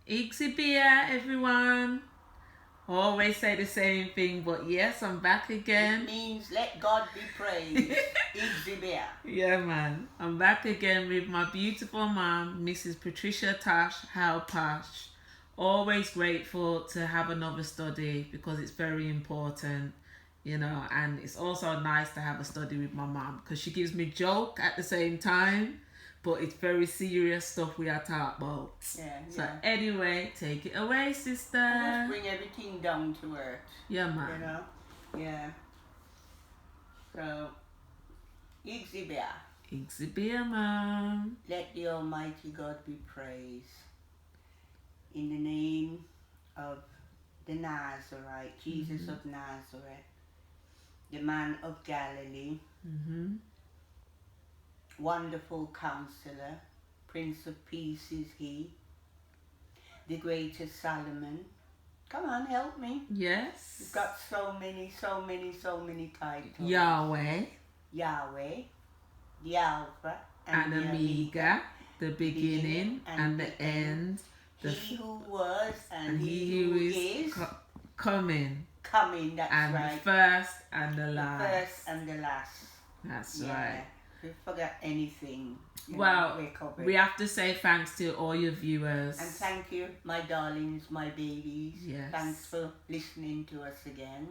Ixibia, everyone. Always say the same thing, but yes, I'm back again. It means let God be praised. Ixibia. Yeah, man. I'm back again with my beautiful mom, Mrs. Patricia Tosh, how Posh. Always grateful to have another study because it's very important, and it's also nice to have a study with my mom because she gives me joke at the same time, but it's very serious stuff we are talking about. So anyway, take it away, sister. Just bring everything down to earth. Yeah, man. You know? Yeah. So, Ixibia. Ixibia, mom. Let the Almighty God be praised. In the name of the Nazarite, Jesus of Nazareth, the man of Galilee, wonderful counselor, Prince of Peace is he, the greatest Solomon. Come on, help me. Yes. You've got so many titles. Yahweh. Yahweh, the Alpha and the Omega, the beginning and the end. He who was and he who is coming. Coming, that's and right. And the first and the last. The first and the last. That's right. If you forget anything, we have to say thanks to all your viewers. And thank you, my darlings, my babies. Yes. Thanks for listening to us again.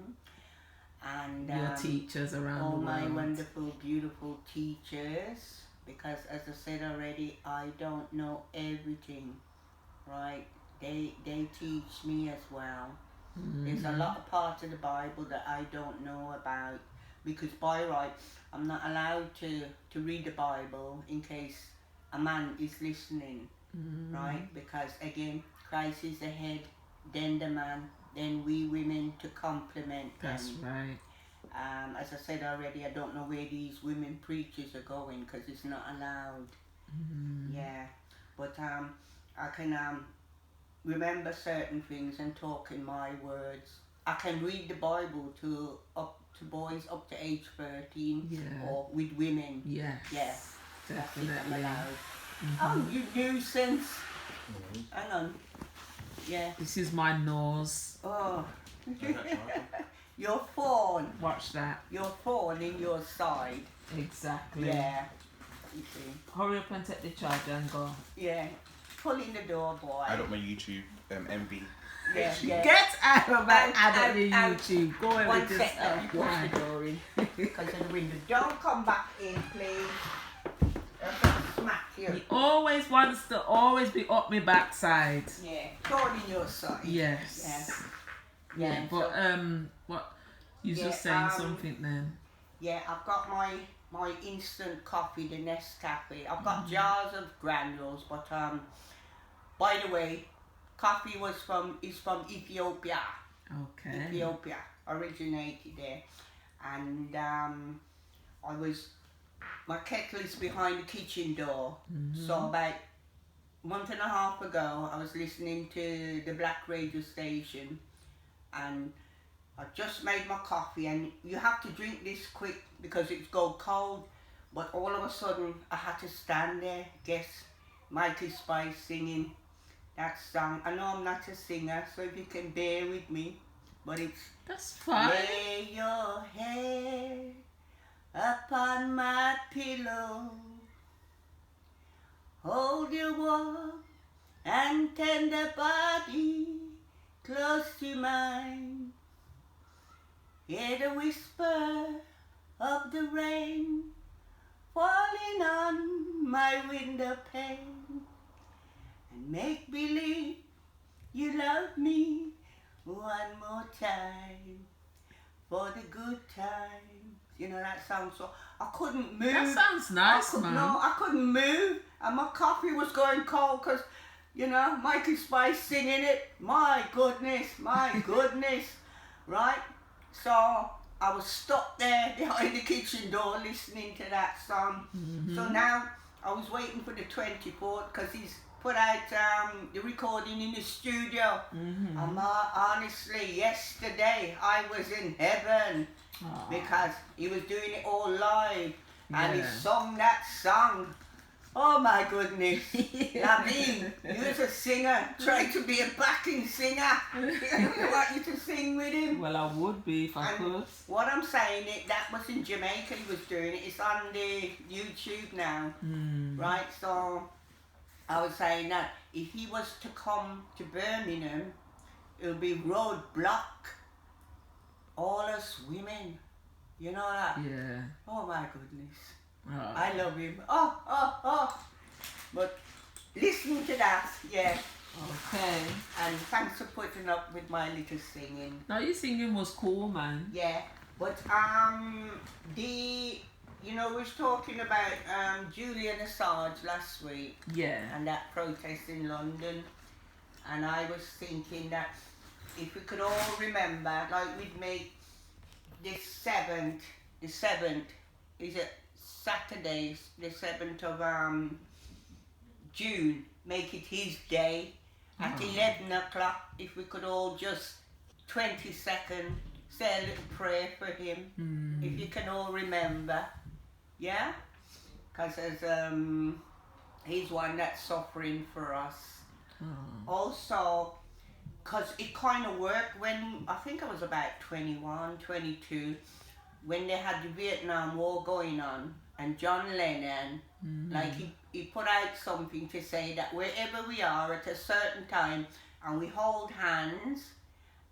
And your teachers around the world. All my wonderful, beautiful teachers. Because as I said already, I don't know everything. Right? They teach me as well. There's a lot of parts of the Bible that I don't know about. Because by right, I'm not allowed to read the Bible in case a man is listening, right? Because again, Christ is the head, then the man, then we women to complement them. That's right. As I said already, I don't know where these women preachers are going because it's not allowed. Yeah, but I can remember certain things and talk in my words. I can read the Bible to boys up to age 13 or with women. Yes. Yeah. Definitely. I'm allowed. Oh, you nuisance. Hang on. Yeah. This is my nose. Oh. Your fawn. Watch that. Your fawn in your side. Exactly. Yeah. You see. Hurry up and take the charger and go. Yeah. Pull in the door, boy. I got my YouTube MV. Yeah. Get out of my YouTube. Go away one with second. yourself. You push the door in. Because of the window. Don't come back in, please. I'll smack you. He always wants to be up my backside. Yeah. Thorn in your side. Yes. Yeah. But what you just saying something then? Yeah, I've got my instant coffee, the Nescafe. I've got jars of granules, but by the way, coffee is from Ethiopia. Okay. Ethiopia originated there, and my kettle is behind the kitchen door. So about a month and a half ago, I was listening to the Black radio station, and I just made my coffee, and you have to drink this quick because it's go cold. But all of a sudden, I had to stand there. Guess Mikey Spice singing that song. I know I'm not a singer, so if you can bear with me, but that's fine. Lay your head upon my pillow, hold your warm and tender body close to mine. Hear the whisper of the rain falling on my window pane, and make believe you love me one more time for the good times. You know that song, so I couldn't move. That sounds nice, man. No, I couldn't move, and my coffee was going cold because, Mikey Spice singing it. My goodness, right? So I was stuck there behind the kitchen door listening to that song. So now I was waiting for the 24th because he's put out the recording in the studio. Honestly, yesterday I was in heaven because he was doing it all live and he sung that song. Oh my goodness. Naveen, you was a singer. Try to be a backing singer. I want you to sing with him. Well, I would be if I could. What I'm saying, that was in Jamaica he was doing it. It's on the YouTube now. Right? So I was saying that if he was to come to Birmingham, it would be roadblock. All us women. You know that? Yeah. Oh my goodness. Oh. I love him. Oh. But listen to that, yeah. Okay. And thanks for putting up with my little singing. Now your singing was cool, man. Yeah. But we was talking about Julian Assange last week. Yeah. And that protest in London. And I was thinking that if we could all remember, like we'd make the 7th is it Saturday, the 7th of June, make it his day at 11 o'clock. If we could all just 20 seconds say a little prayer for him, if you can all remember, yeah, because he's one that's suffering for us. Also, because it kind of worked when I think I was about 21, 22, when they had the Vietnam War going on, and John Lennon, like he put out something to say that wherever we are at a certain time and we hold hands,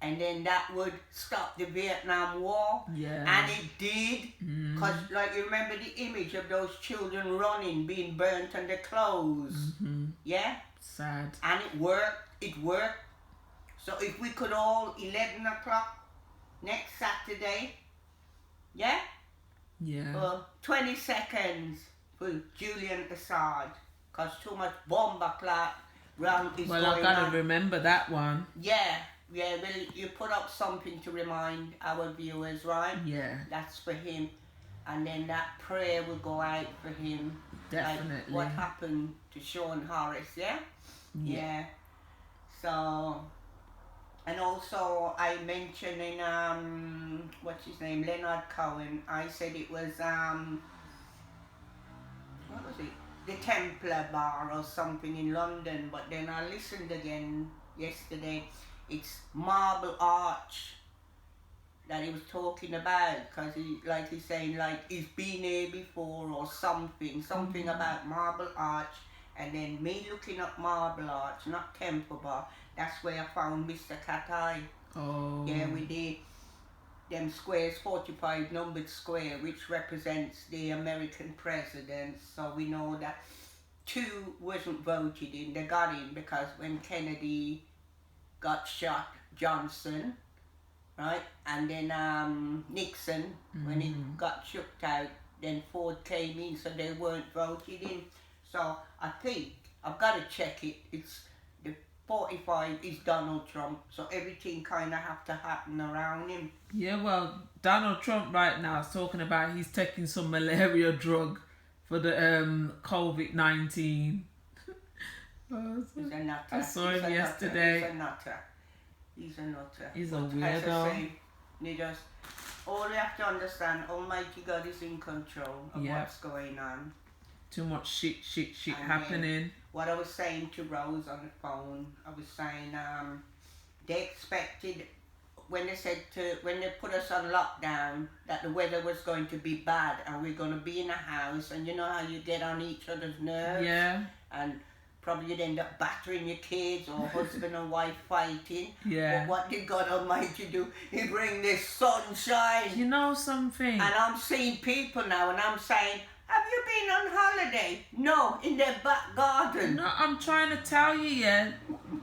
and then that would stop the Vietnam War. Yeah. And it did, because like you remember the image of those children running, being burnt on their clothes. Yeah? Sad. And it worked. So if we could all 11 o'clock next Saturday, yeah? Yeah. 20 seconds for Julian Assange, because too much bomber clot round is Well, going I've got on. to remember that one. Yeah, well, you put up something to remind our viewers, right? Yeah. That's for him. And then that prayer will go out for him. Definitely. Like what happened to Sean Harris, yeah? Yeah. So, and also I mentioned in, what's his name, Leonard Cohen, I said it was, what was it? The Templar Bar or something in London, but then I listened again yesterday. It's Marble Arch that he was talking about, because he's saying like he's been here before or something about Marble Arch, and then me looking up Marble Arch, not Temple Bar, that's where I found Mr. Cat Eye. Oh. Yeah, we did them squares, 45 numbered square, which represents the American presidents. So we know that 2 wasn't voted in, they got in because when Kennedy got shot, Johnson, right, and then Nixon, when he got shook out, then Ford came in, so they weren't voted in. So I think, I've got to check it, it's the 45 is Donald Trump, so everything kind of have to happen around him. Yeah, well, Donald Trump right now is talking about he's taking some malaria drug for the COVID-19. He's a nutter. I saw him He's a yesterday. nutter. He's a nutter. He's a But as I weirdo. say, they just, all you have to understand, Almighty God is in control of Yep. what's going on. Too much shit And happening. What I was saying to Rose on the phone, I was saying they expected when they put us on lockdown that the weather was going to be bad and we're going to be in a house, and you know how you get on each other's nerves, Yeah. and probably you'd end up battering your kids or husband and wife fighting. Yeah. But what did God Almighty do? He bring this sunshine. You know something? And I'm seeing people now and I'm saying, have you been on holiday? No, in their back garden. No, I'm trying to tell you, yeah.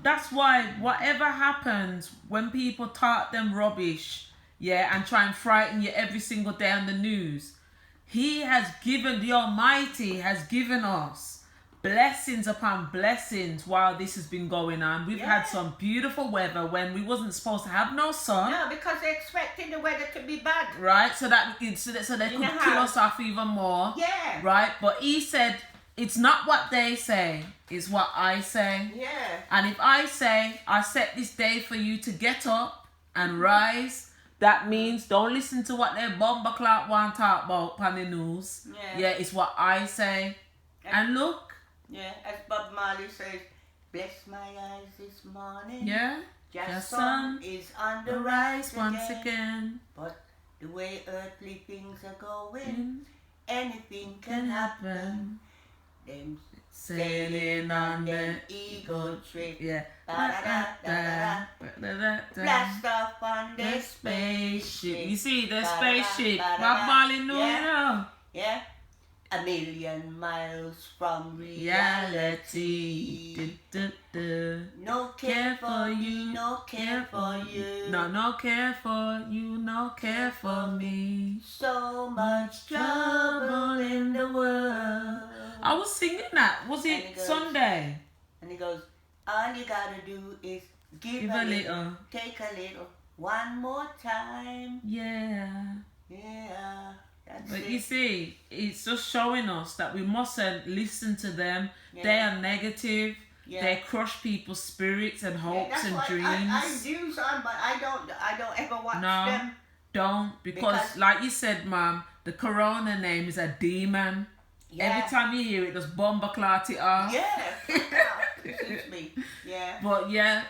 That's why whatever happens when people talk them rubbish, yeah, and try and frighten you every single day on the news, the Almighty has given us blessings upon blessings while this has been going on. We've had some beautiful weather when we wasn't supposed to have no sun. No, because they expected the weather to be bad. Right, so they could kill us off even more. Yeah. Right, but he said, it's not what they say, it's what I say. Yeah. And if I say, I set this day for you to get up and rise, that means don't listen to what their bomber clock want to talk about on the news. Yeah. Yeah, it's what I say. And look, Yeah, as Bob Marley says, bless my eyes this morning. yeah, The sun sun is on the the rise rise once again. again. But the way earthly things are going, Mm, anything can can happen. happen. Them Sailing on the them eagle trip. yeah. Da-da-da-da-da-da. Blast off on The the spaceship. You spaceship. see the Ba-da-da, spaceship. ba-da-da. Bob Marley knew, Yeah. you know. Yeah. A million miles from Reality. reality. Du, du, du. No care for you, no care for you. No care for you, no care for me. So much trouble in the world. I was singing that. Was And it it goes- Sunday? And he goes, all you gotta do is give Give a a little, little. take a little, one more time. Yeah. Yeah, that's But it. you see, it's just showing us that we mustn't listen to them. Yeah. They are negative. Yeah. They crush people's spirits and hopes that's and why dreams. I do some, but I don't ever watch No. them. Don't, because like you said, Mum, the corona name is a demon. Yeah. Every time you hear it, just bomba clot it off. Yeah, fuck off. It suits me. Yeah. But yeah,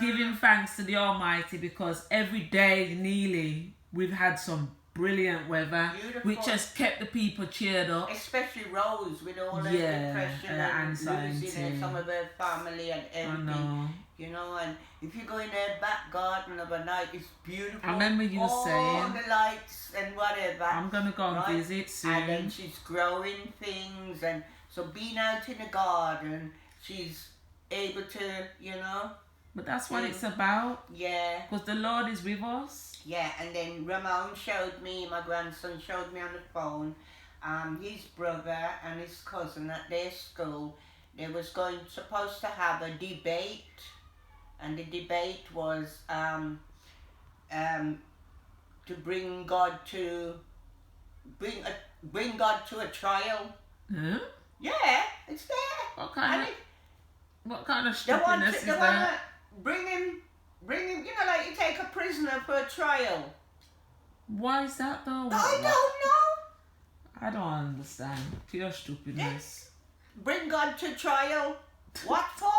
giving thanks to the Almighty, because every day nearly we've had some brilliant weather, Beautiful. which has kept the people cheered up. Especially Rose with all her Yeah, depression her and anxiety. losing some of her family and I everything. know. You know, and if you go in their back garden of a night, it's beautiful. I remember you all saying- the lights and whatever. I'm gonna go and Right. visit soon. And then she's growing things, and so being out in the garden, she's able to, you know, But that's what Mm. it's about, yeah. because the Lord is with us. Yeah, and then Ramon showed me, my grandson showed me on the phone, his brother and his cousin at their school, they was supposed to have a debate, and the debate was to bring God to God to a trial. Huh? Yeah, it's there. What kind And of what kind of they want stupidness to is that? bring him, you know, like you take a prisoner for a trial. Why is that though? I don't know. I don't understand. Pure stupidness. Bring God to trial. What for?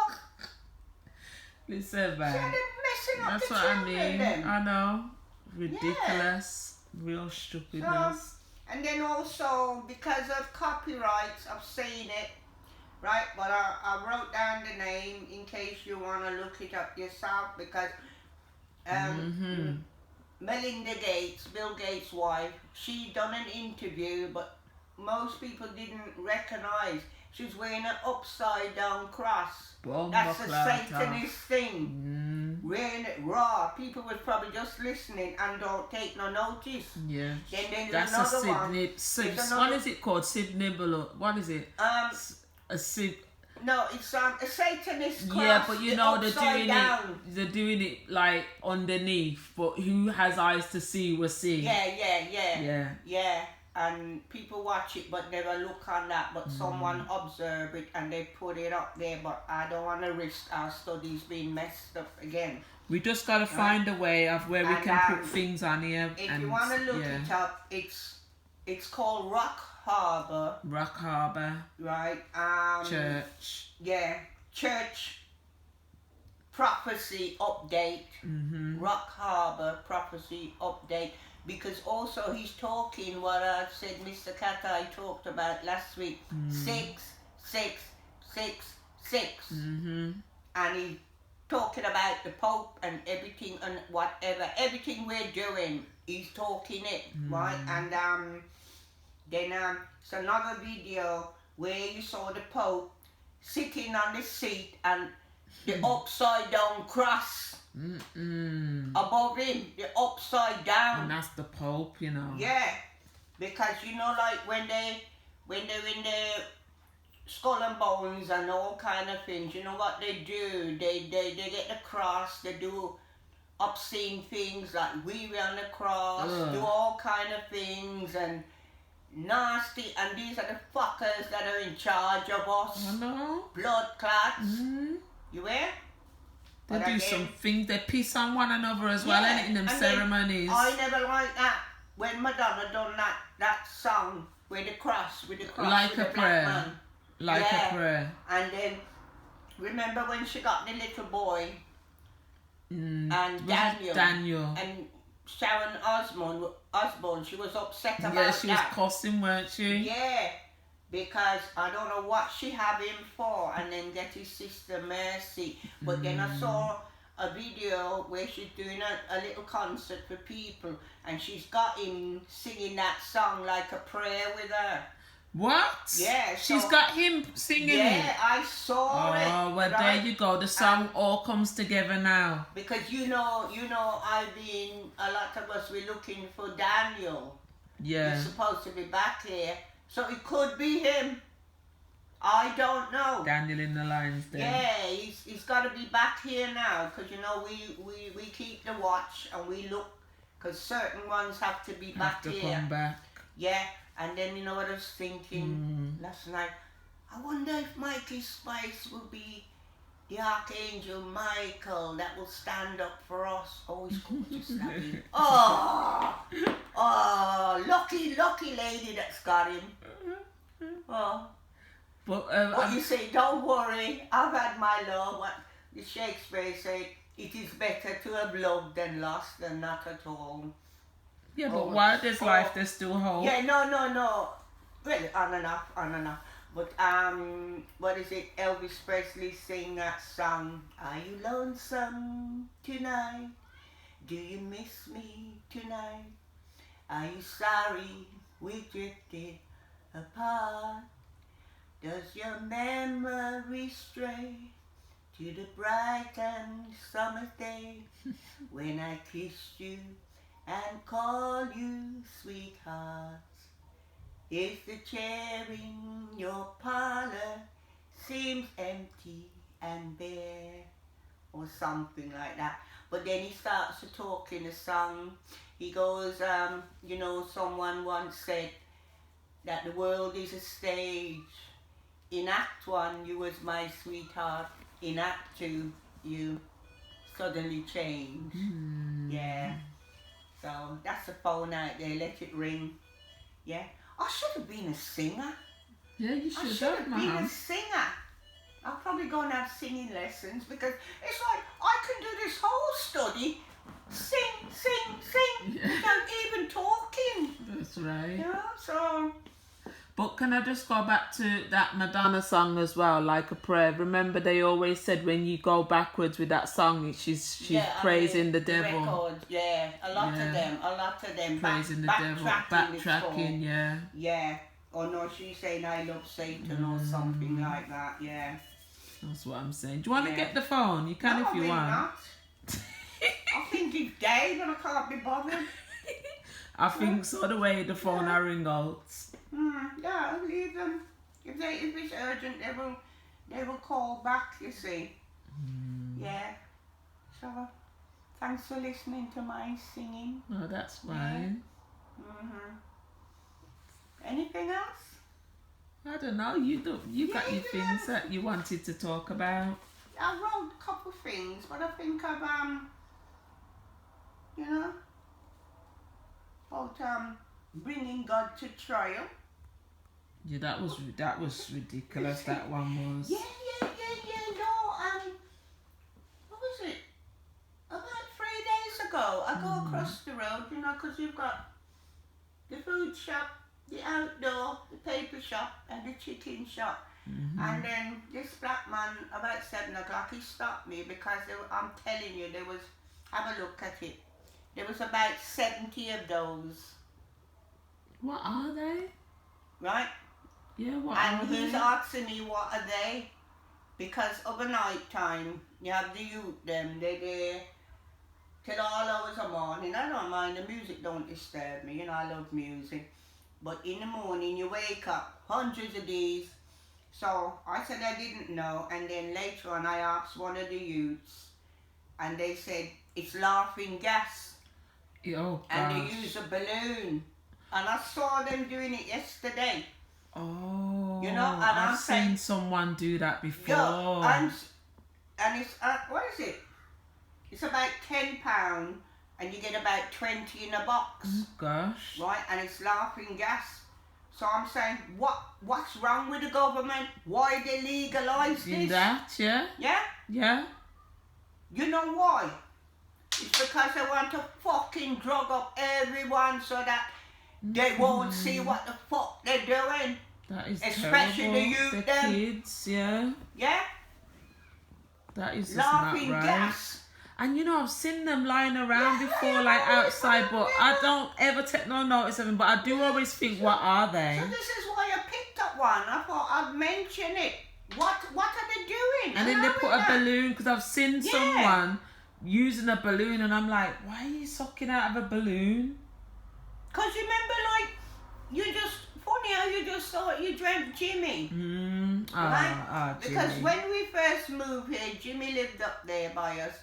Listen, So man. they're messing up That's the what I children mean. then. I know. Ridiculous. Real stupidness. And then also, because of copyrights, I've seen it, right? But I wrote down the name in case you want to look it up yourself, because Melinda Gates, Bill Gates' wife, she done an interview, but most people didn't recognize. She was wearing an upside down cross. That's a Satanist thing. Wearing it raw. People was probably just listening and don't take no notice. Yeah. Then there's That's a another one. Sydney. There's What another- is it called? Sydney Below. What is it? A Sid. No, it's a Satanist cross. Yeah, but you know they're upside doing down. it. They're doing it like underneath. But who has eyes to see will see. Yeah. Yeah. And people watch it but never look on that, but someone observe it and they put it up there, but I don't want to risk our studies being messed up again. We just gotta find a way of where we And, can put things on here. If and, you want to look yeah. it up, it's called Rock Harbour, Rock Harbour right? Church. Yeah, Church Prophecy Update. Rock Harbour Prophecy Update. Because also he's talking what I said Mr. Katai talked about last week. 666. And he's talking about the Pope and everything and whatever. Everything we're doing, he's talking it, right? And then it's another video where you saw the Pope sitting on the seat and the upside down cross above him, the upside down. And that's the Pope, you know. Yeah, because you know, like when they're in the skull and bones and all kind of things, you know what they do? They get the cross. They do obscene things like we on the cross, do all kind of things and nasty. And these are the fuckers that are in charge of us. I know. Blood clots. You hear? They But do again- some things. They piss on one another as well, Yeah, innit, in them and then ceremonies. I never liked that when Madonna done that song with the cross Like with a the prayer. black man. Like Yeah. a prayer. And then remember when she got the little boy and Was it Daniel Daniel. and Sharon Osbourne, she was upset about Yeah, she was that. cussing, weren't she? Yeah, because I don't know what she had him for, and then get his sister Mercy. But then I saw a video where she's doing a little concert for people, and she's got him singing that song like a prayer with her. What? Yeah, She's so- got him singing Yeah, it. I saw it. Oh, well, right? there you go. The song all comes together now. Because you know, I've been, a lot of us, we're looking for Daniel. Yeah. He's supposed to be back here. So it could be him. I don't know. Daniel in the lines there. Yeah, he's got to be back here now. Because, we keep the watch and we look. Because certain ones have to be back Have to here. come back. Yeah, and then you know what I was thinking last night? I wonder if Mikey Spice will be the Archangel Michael that will stand up for us. Oh, he's gorgeous, that is. Oh, lucky lady that's got him. Oh, But you see, don't worry. I've had my love. What the Shakespeare said, it is better to have loved than lost than not at all. yeah, but while there's life, there's still hope. Yeah, no. Well, on and off. But what is it? Elvis Presley sing that song. Are you lonesome tonight? Do you miss me tonight? Are you sorry we drifted apart? Does your memory stray to the bright and summer day when I kissed you and called you sweetheart? If the chair in your parlor seems empty and bare, or something like that. But then he starts to talk in a song. He goes, someone once said that the world is a stage. In Act 1, you was my sweetheart. In Act 2, you suddenly changed. Yeah. So that's the phone out there. Let it ring. Yeah. I should have been a singer. Yeah, you I should should have, have been a Mum. singer. I'll probably go and have singing lessons because it's like I can do this whole study, sing, Yeah. without even talking. That's right. Yeah, so But can I just go back to that Madonna song as well, like a prayer? Remember, they always said when you go backwards with that song, she's praising the devil. Record, yeah, a lot of them. Praising the devil, backtracking, yeah. Yeah. Or no, she's saying I love Satan or something like that. Yeah. That's what I'm saying. Do you want to Yeah. get the phone? You can No, if you really want. not. I think he's dead and I can't be bothered. I think so, the way the phone I ring out. Yeah, leave them. If it's urgent, they will call back. You see. Yeah. So, thanks for listening to my singing. Oh, that's fine. Anything else? I don't know. You got your things that you wanted to talk about. I wrote a couple things, but I think I've about bringing God to trial. Yeah, that was ridiculous. That one was. Yeah. No, what was it? About 3 days ago, I go across the road, because you've got the food shop, the outdoor, the paper shop, and the chicken shop. And then this black man, about 7 o'clock, he stopped me because I'm telling you, have a look at it. There was about 70 of those. What are they? Right? Yeah, what And are he's they? asking me what are they? Because of a night time, you have the youth them, they're there till all hours of morning. I don't mind, the music don't disturb me, I love music. But in the morning you wake up, hundreds of these. So I said I didn't know, and then later on I asked one of the youths, and they said it's laughing gas. Oh, And gosh. they use a balloon. And I saw them doing it yesterday. Oh, and I've I'm seen saying, someone do that before. and it's what is it? It's about £10, and you get about 20 in a box, Gosh. right? And it's laughing gas. So I'm saying, what's wrong with the government? Why they legalise In this? that, yeah, Yeah? yeah. You know why? It's because they want to fucking drug up everyone so that they won't see what the fuck they're doing. That is Especially terrible. the youth, The them. kids, yeah. Yeah? That is just Laughing not right. gas. And you know, I've seen them lying around Yeah, before, I like know, outside, it's but I don't ever take no notice of them. But I do always think, what are they? So this is why I picked up one. I thought I'd mention it. What are they doing? And then they put a Allowing that? balloon, because I've seen Yeah. someone using a balloon, and I'm like, why are you sucking out of a balloon? Because you remember, like, funny how you just thought you drank Jimmy. Right? Because Jimmy. when we first moved here, Jimmy lived up there by us,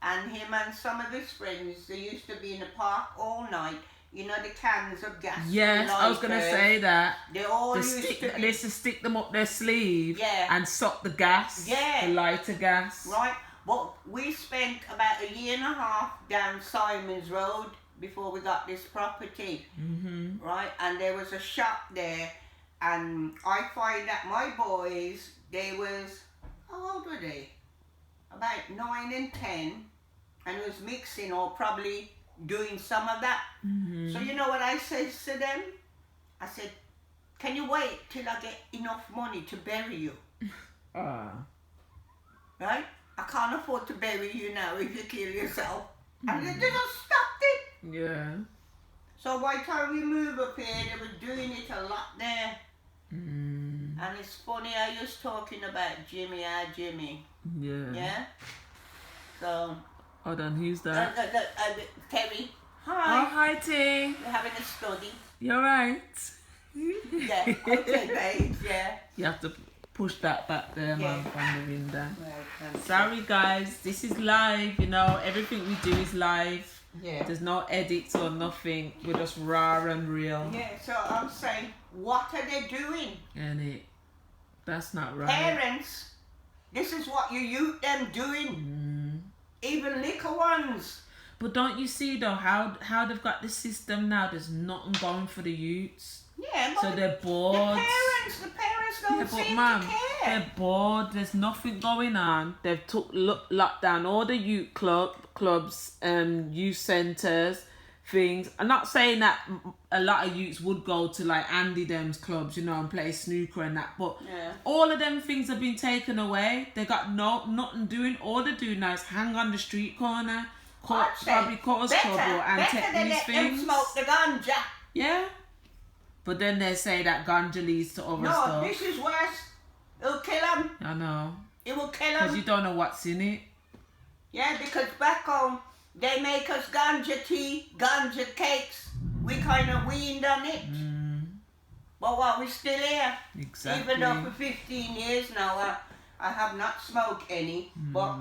and him and some of his friends, they used to be in the park all night. You know, the cans of gas. Yes, I was going to say that. They all They used used to stick them up their sleeve, Yeah. and suck the gas, Yeah. the lighter gas. Right, but we spent about 1.5 years down Simon's Road before we got this property, right? And there was a shop there, and I find that my boys, they was, how old were they? About 9 and 10, and was mixing or probably doing some of that. So you know what I said to them? I said, can you wait till I get enough money to bury you? Right? I can't afford to bury you now if you kill yourself. And they just stopped it. Yeah. So by the time we moved up here, they were doing it a lot there. And it's funny how you're talking about Jimmy, Jimmy. Yeah. Yeah? So, Hold on, who's that? Terry. Oh, Hi. hi, T. We're having a study. You're right. Yeah, okay, babes, yeah. You have to push that back there, man, from the window. Right, Sorry, guys. This is live, you know. Everything we do is live. yeah. There's no edits or nothing. We're just raw and real. Yeah, so I'm saying, what are they doing? And that's not right. Parents, this is what you youth them doing. Even little ones. But don't you see, though, how they've got this system now? There's nothing going for the youths. Yeah, but So they're bored. the parents don't seem ma'am, to care. they're bored. There's nothing going on. They've locked down all the youth clubs, youth centres, things. I'm not saying that a lot of youths would go to like Andy Dem's clubs, you know, and play snooker and that, but all of them things have been taken away. They got nothing doing. All they do now is hang on the street corner, probably cause trouble and take these things. Them smoke the ganja. Yeah. But then they say that ganja leads to other No, stuff. this is worse. It'll kill them. I know. It will kill Because them. you don't know what's in it. Yeah, because back home, they make us ganja tea, ganja cakes. We kind of weaned on it. But what, we're still here. Exactly. Even though for 15 years now, I have not smoked any. But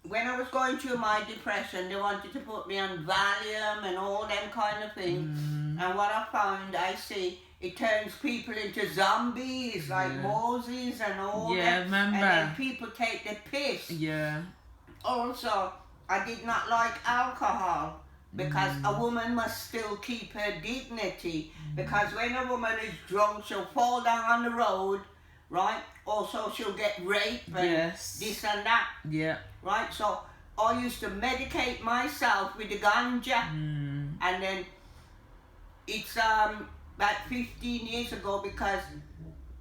when I was going through my depression, they wanted to put me on Valium and all them kind of things. And what I found, I see, it turns people into zombies, like Moses and all Yeah, that. remember. And then people take the piss. Yeah. Also, I did not like alcohol because a woman must still keep her dignity. Because when a woman is drunk, she'll fall down on the road, right? Also, she'll get raped and this and that. Yeah. Right? So, I used to medicate myself with the ganja. And then, it's about 15 years ago because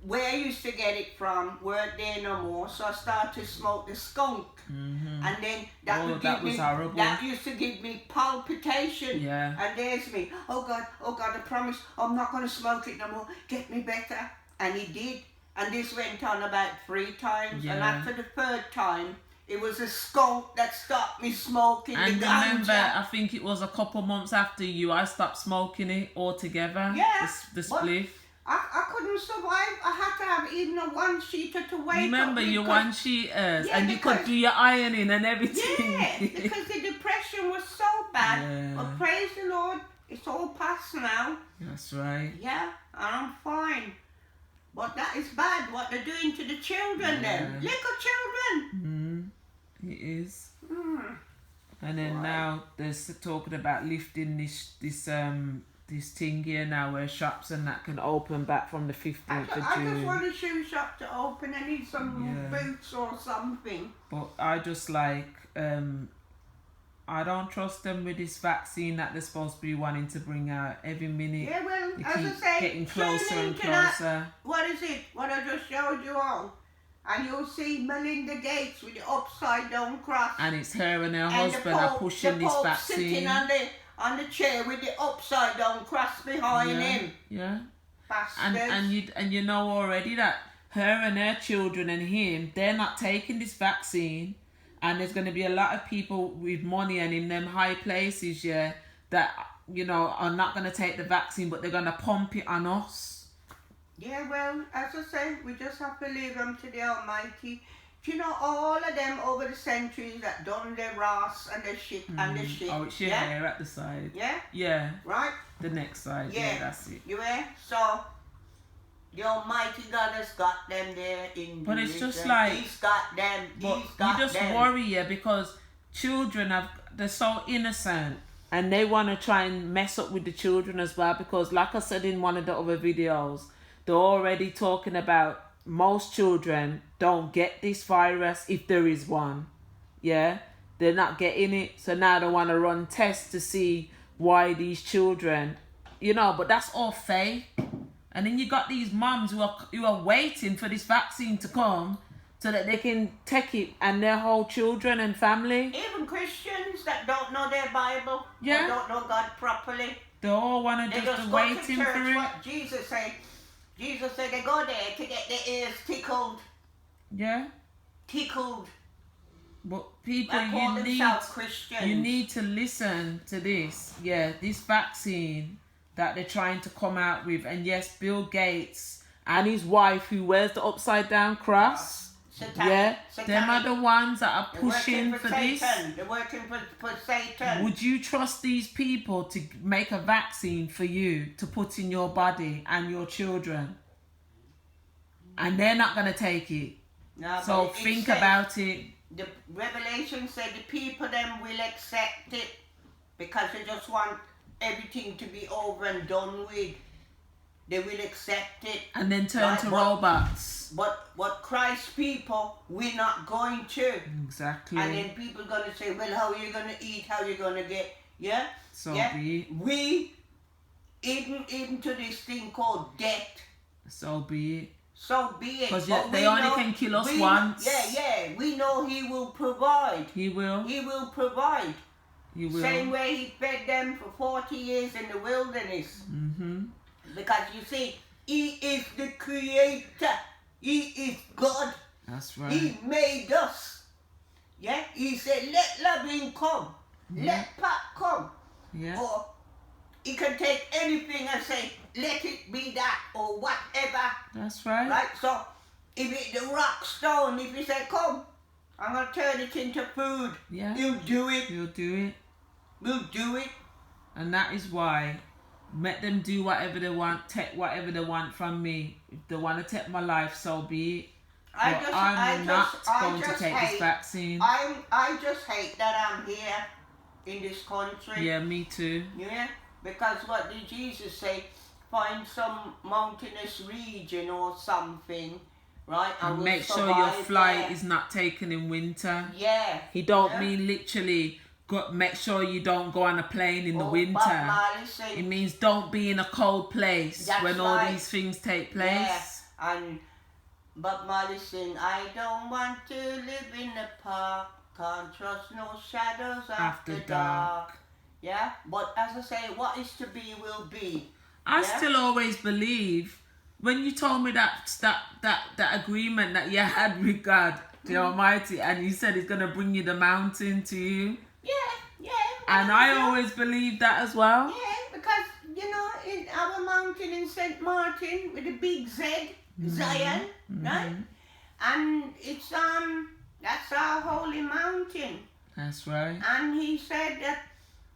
where I used to get it from weren't there no more. So, I started to smoke the skunk. And then that would give me, horrible. that used to give me palpitation. Yeah. And there's me, oh God, I promise I'm not going to smoke it no more. Get me better. And he did. And this went on about 3 times. And after the 3rd time, it was a skunk that stopped me smoking And the remember, ganja. I think it was a couple months after you, I stopped smoking it altogether. Yeah, The but spliff. I couldn't survive. I had to have even a 1-sheeter to wake Remember up. your because- 1-sheeters, Yeah, and you could because- do your ironing and everything. Yeah, because the depression was so bad. Yeah. But praise the Lord, it's all past now. That's right. Yeah, and I'm fine. But that is bad, what they're doing to the children then. Little children. It is. And then now they're talking about lifting this this thing here now where shops and that can open back from the 15th of I June. just want a shoe shop to open. I need some Yeah. boots or something. But I just like, I don't trust them with this vaccine that they're supposed to be wanting to bring out every minute. Yeah, well, They as I keep say, getting closer tune and into that. closer. What is it? What I just showed you on. And you'll see Melinda Gates with the upside down cross. And it's her and her And husband are pushing the this Pope vaccine. sitting on the chair with the upside down cross behind him. Yeah. Bastards. And you know already that her and her children and him, they're not taking this vaccine. And there's going to be a lot of people with money and in them high places, yeah, that, you know, are not going to take the vaccine, but they're going to pump it on us. Yeah, well, as I say, we just have to leave them to the Almighty. Do you know all of them over the centuries that done their Ross and their shit and their shit? Oh, it's your hair at the side. Yeah? Yeah. Right? The next side. Yeah. Yeah, that's it. You hear? So, the Almighty God has got them there in But it's the just region. like... He's got them. But He's got you just them. worry, yeah, because children they're so innocent and they want to try and mess up with the children as well, because like I said in one of the other videos, they're already talking about most children don't get this virus if there is one. Yeah, they're not getting it, so now they want to run tests to see why these children, you know, but that's all fake. And then you got these mums who are waiting for this vaccine to come so that they can take it and their whole children and family. Even Christians that don't know their Bible, Yeah. or don't know God properly, They all want to they just just be go to waiting church. for it. What Jesus said. Jesus said they go there to get their ears tickled. Yeah. Tickled. But people, They call themselves Christians. you need to listen to this. Yeah, this vaccine that they're trying to come out with. And yes, Bill Gates and his wife who wears the upside down cross. Satanic. Them are the ones that are They're pushing working for Satan. this. They're working for Satan. Would you trust these people to make a vaccine for you to put in your body and your children? And they're not going to take it. No, So but it think said- about it. The Revelation said the people them will accept it because they just want everything to be over and done with. They will accept it. And then turn Right, to but- robots. But what Christ people, we're not going to. Exactly. And then people going to say, well, how are you going to eat? How are you going to get... Yeah? So yeah? be it. We, even to this thing called death, So be it. so be it. Because But they we only know- can kill us we- once. Yeah. We know he will provide. He will. He will provide. He will. Same way he fed them for 40 years in the wilderness. Mm-hmm. Because you see, he is the creator. He is God. That's right. He made us. Yeah? He said, let loving come. Let Pat come. Yeah. Or he can take anything and say, let it be that or whatever. That's right. Right? So, if it's the rock stone, if he say, come, I'm going to turn it into food. Yeah. He'll do it. He'll do it. We'll do it. And that is why let them do whatever they want, take whatever they want from me. If they want to take my life, so be it. But I'm not going to take this vaccine. I just hate that I'm here in this country. Yeah, me too. Yeah? Because what did Jesus say? Find some mountainous region or something, right? And we'll make sure your survive flight there. is not taken in winter. Yeah. He don't yeah. mean literally make sure you don't go on a plane in the Or winter. Bob Marley said, It means don't be in a cold place That's when all right. these things take place. Yeah. And Bob Marley sing, I don't want to live in the park, can't trust no shadows after dark. Yeah, but as I say, what is to be will be. I Yeah? still always believe when you told me that agreement that you had with God, the Almighty, and you said He's gonna bring you the mountain to you. Yeah. And I always believed that as well. Yeah, because, you know, in our mountain in St. Martin with the big Z, Zion, right? And it's, that's our holy mountain. That's right. And he said that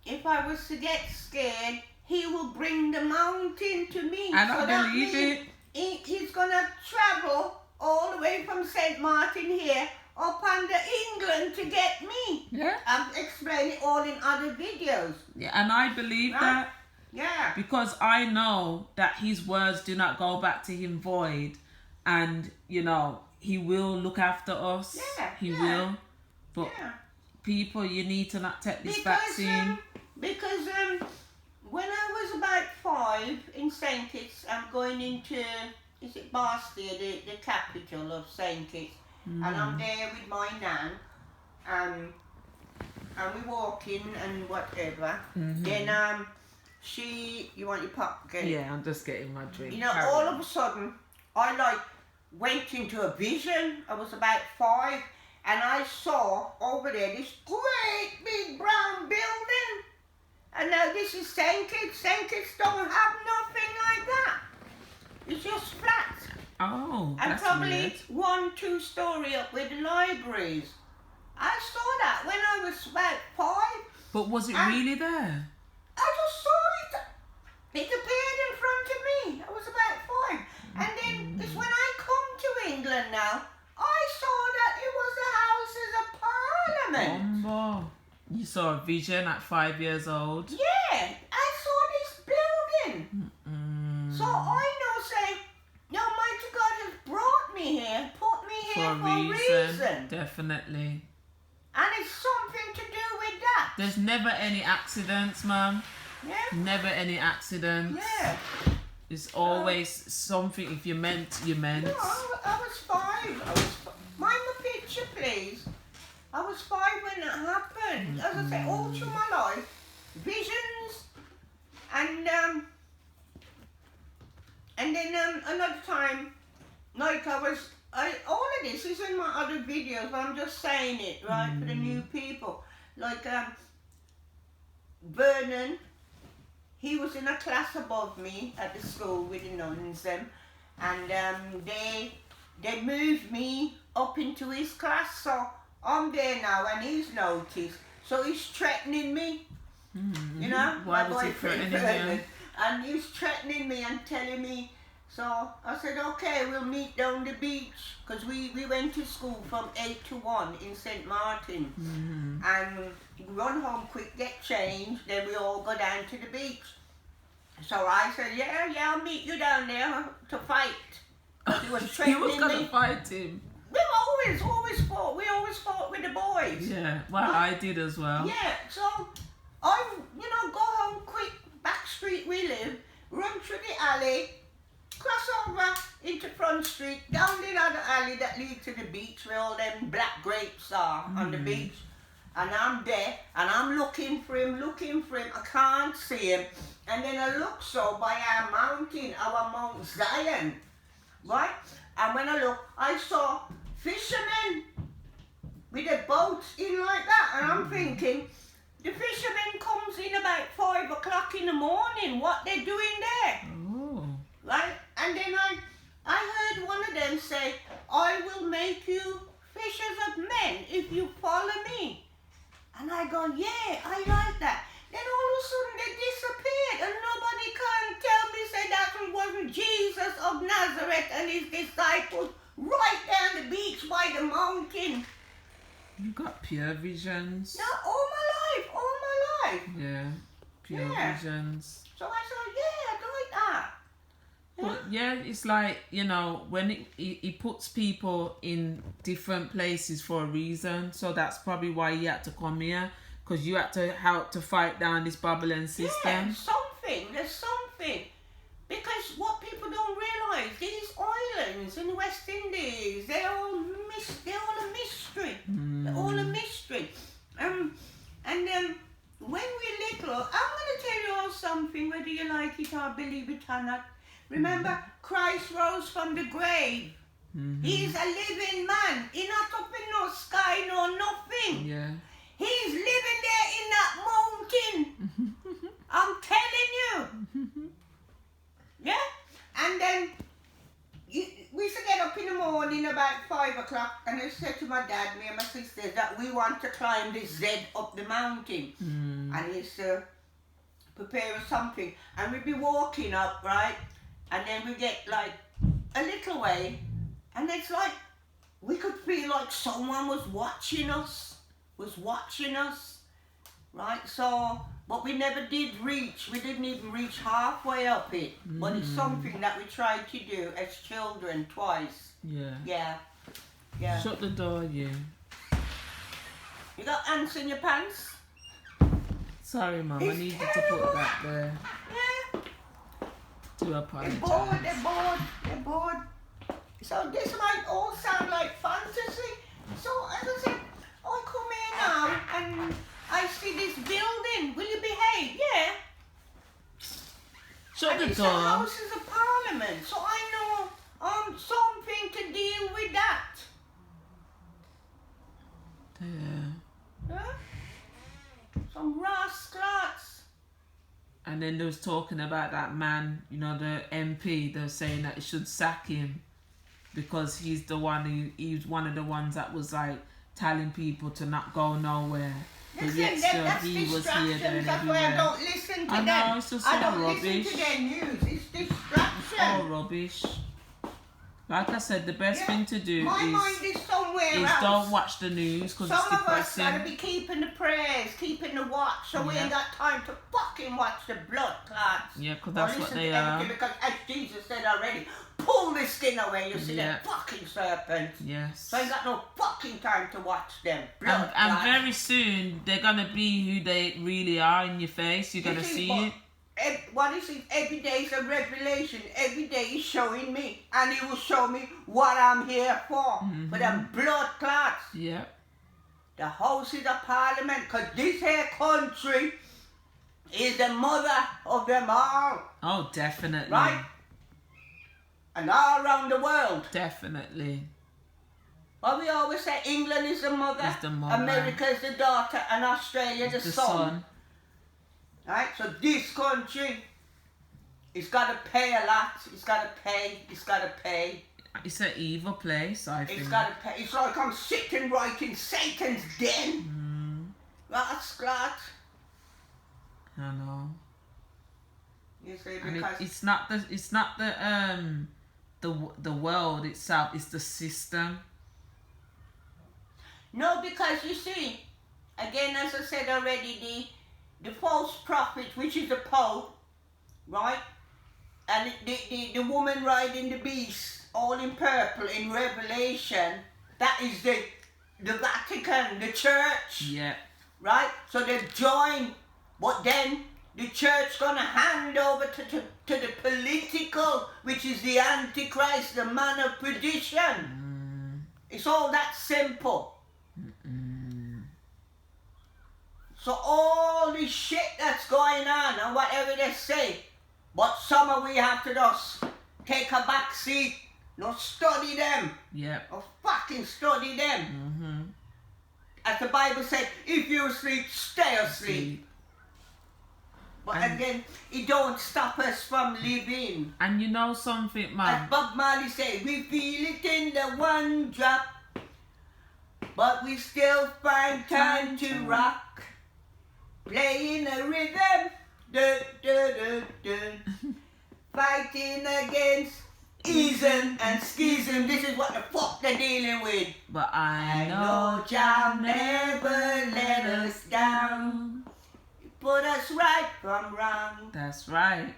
if I was to get scared, he will bring the mountain to me. And so I that believe means it. He's going to travel all the way from St. Martin here up under England to get me. Yeah. I've explained it all in other videos. Yeah, and I believe Right. that. Yeah. Because I know that his words do not go back to him void, and he will look after us. Yeah, He yeah. will. But Yeah. people, you need to not take this vaccine. Because when I was about 5 in St. Kitts, I'm going into, is it Bastia, the capital of St. Kitts, and I'm there with my nan, and we're walking and whatever. Then you want your pop? Get it? Yeah, I'm just getting my drink. All of a sudden, I went into a vision. I was about 5, and I saw over there this great big brown building. And now this is St. Kitts. St. Kitts don't have nothing like that. It's just flat. Oh, and that's probably weird. 1-2 story up with the libraries. I saw that when I was about 5. But was it really there? I just saw it. It appeared in front of me. I was about 5. And then it's when I come to England now, I saw that it was the Houses of Parliament. Bumbo. You saw a vision at 5 years old? Yeah, I saw this building. So I know, say, Almighty God has brought me here, put me here for a reason. Definitely. And it's something to do with that. There's never any accidents, Mum. Yeah. Never any accidents. Yeah. It's always something. If you're meant, you're meant. No, I was 5. Mind my picture, please. I was 5 when that happened. As I say, all through my life, visions, and then another time, like all of this is in my other videos, but I'm just saying it, right, for the new people. Like Vernon, he was in a class above me at the school with the nuns, and they moved me up into his class, so I'm there now, and he's noticed, so he's threatening me. Why was he threatening you? And he's threatening me and telling me. So I said, okay, we'll meet down the beach, because we went to school from 8 to 1 in St. Martin, and run home quick, get changed, then we all go down to the beach. So I said, yeah, I'll meet you down there to fight. He was threatening You was gonna me. fight him. We always fought. We always fought with the boys. Yeah, well, I did as well. Yeah, so I, go home quick, back street we live, run through the alley, cross over into Front Street, down the other alley that leads to the beach where all them black grapes are on the beach. And I'm there, and I'm looking for him. I can't see him. And then I look by our mountain, our Mount Zion, right? And when I look, I saw fishermen with their boats in like that, and I'm thinking, the fishermen comes in about 5 o'clock in the morning. What they doing there? Oh. Right? And then I heard one of them say, I will make you fishers of men if you follow me. And I go, yeah, I like that. Then all of a sudden they disappeared, and nobody can tell me, say that wasn't Jesus of Nazareth and his disciples right down the beach by the mountain. You got pure visions. No, all my life. Yeah, pure visions. So I said, yeah, I like that. But yeah, it's like, when he puts people in different places for a reason. So that's probably why you had to come here, because you had to help to fight down this Babylon system. Yeah, there's something. Because what people don't realise, these islands in the West Indies, they're all a mystery. They're all a mystery. And when we're little, I'm going to tell you all something, whether you like it or believe it or not. Remember, Christ rose from the grave. He's a living man. He's not up in no sky, no nothing. Yeah. He's living there in that mountain. I'm telling you. Yeah? And then we used to get up in the morning about 5 o'clock, and I said to my dad, me and my sister, that we want to climb this Z up the mountain. And he used to prepare us something. And we'd be walking up, right? And then we get like a little way, and it's like we could feel like someone was watching us. right? So, but we never did reach. We didn't even reach halfway up it. But it's something that we tried to do as children twice. Yeah. Yeah. Yeah. Shut the door, you. You got ants in your pants? Sorry, Mum. I It's need you to terrible. put that there. Yeah. To They're apologise. bored, they're bored, they're bored. So this might all sound like fantasy. So as I said, I come here now and I see this building. Will you behave? Yeah. Shut And the it's the door. Houses of Parliament. So I know something to deal with that. Yeah. Huh? Some rascals. And then they was talking about that man, you know, the MP. They're saying that it should sack him because he's the one he's one of the ones that was like telling people to not go nowhere. But Listen, yet still that's he was here, there, and that's why I everywhere. don't listen to I them. know, it's just I so don't rubbish. listen to their news. It's distraction. All rubbish. Like I said, the best thing to do My mind is somewhere is else. don't watch the news because it's Some of us depressing. gotta be keeping the prayers, keeping the watch, so we Yeah. ain't got time to fucking watch the blood clots. Yeah, because Or that's what listen they to are. anything, because as Jesus said already, pull the skin away, you see Yeah. them fucking serpents. Yes. So I ain't got no fucking time to watch them. Blood And clots. very soon they're gonna be who they really are in your face. You're gonna see it. What is it? Every day is a revelation. Every day is showing me. And he will show me what I'm here for. For them blood clots. Yeah. The Houses of Parliament. Because this here country is the mother of them all. Oh, definitely. Right? And all around the world. Definitely. But we always say England is the mother. Is the mother. America is the daughter. And Australia the son. Right, so this country, it's got to pay a lot. It's got to pay. It's an evil place, I think. It's got to pay. It's like I'm sitting right in Satan's den. That's glad. I know. You see, And because it's not the world itself. It's the system. no, because you see, again, as I said already, the false prophet, which is the Pope, right? And the woman riding the beast, all in purple in Revelation, that is the Vatican, the church, Yeah. right? So they've joined, but then the church gonna hand over to the political, which is the Antichrist, the man of perdition. It's all that simple. So all this shit that's going on and whatever they say, but some of we have to just take a back seat, not study them, Yeah. or fucking study them. As the Bible said, if you asleep, stay asleep. But And- again, it don't stop us from living. And you know something, As man. Bob Marley said, we feel it in the one drop, but we still find time to rock. Playing a rhythm, dun, dun, dun, dun. Fighting against ism and schism. This is what the fuck they're dealing with. But I know know Jah never let us down. Put us right from wrong. that's right.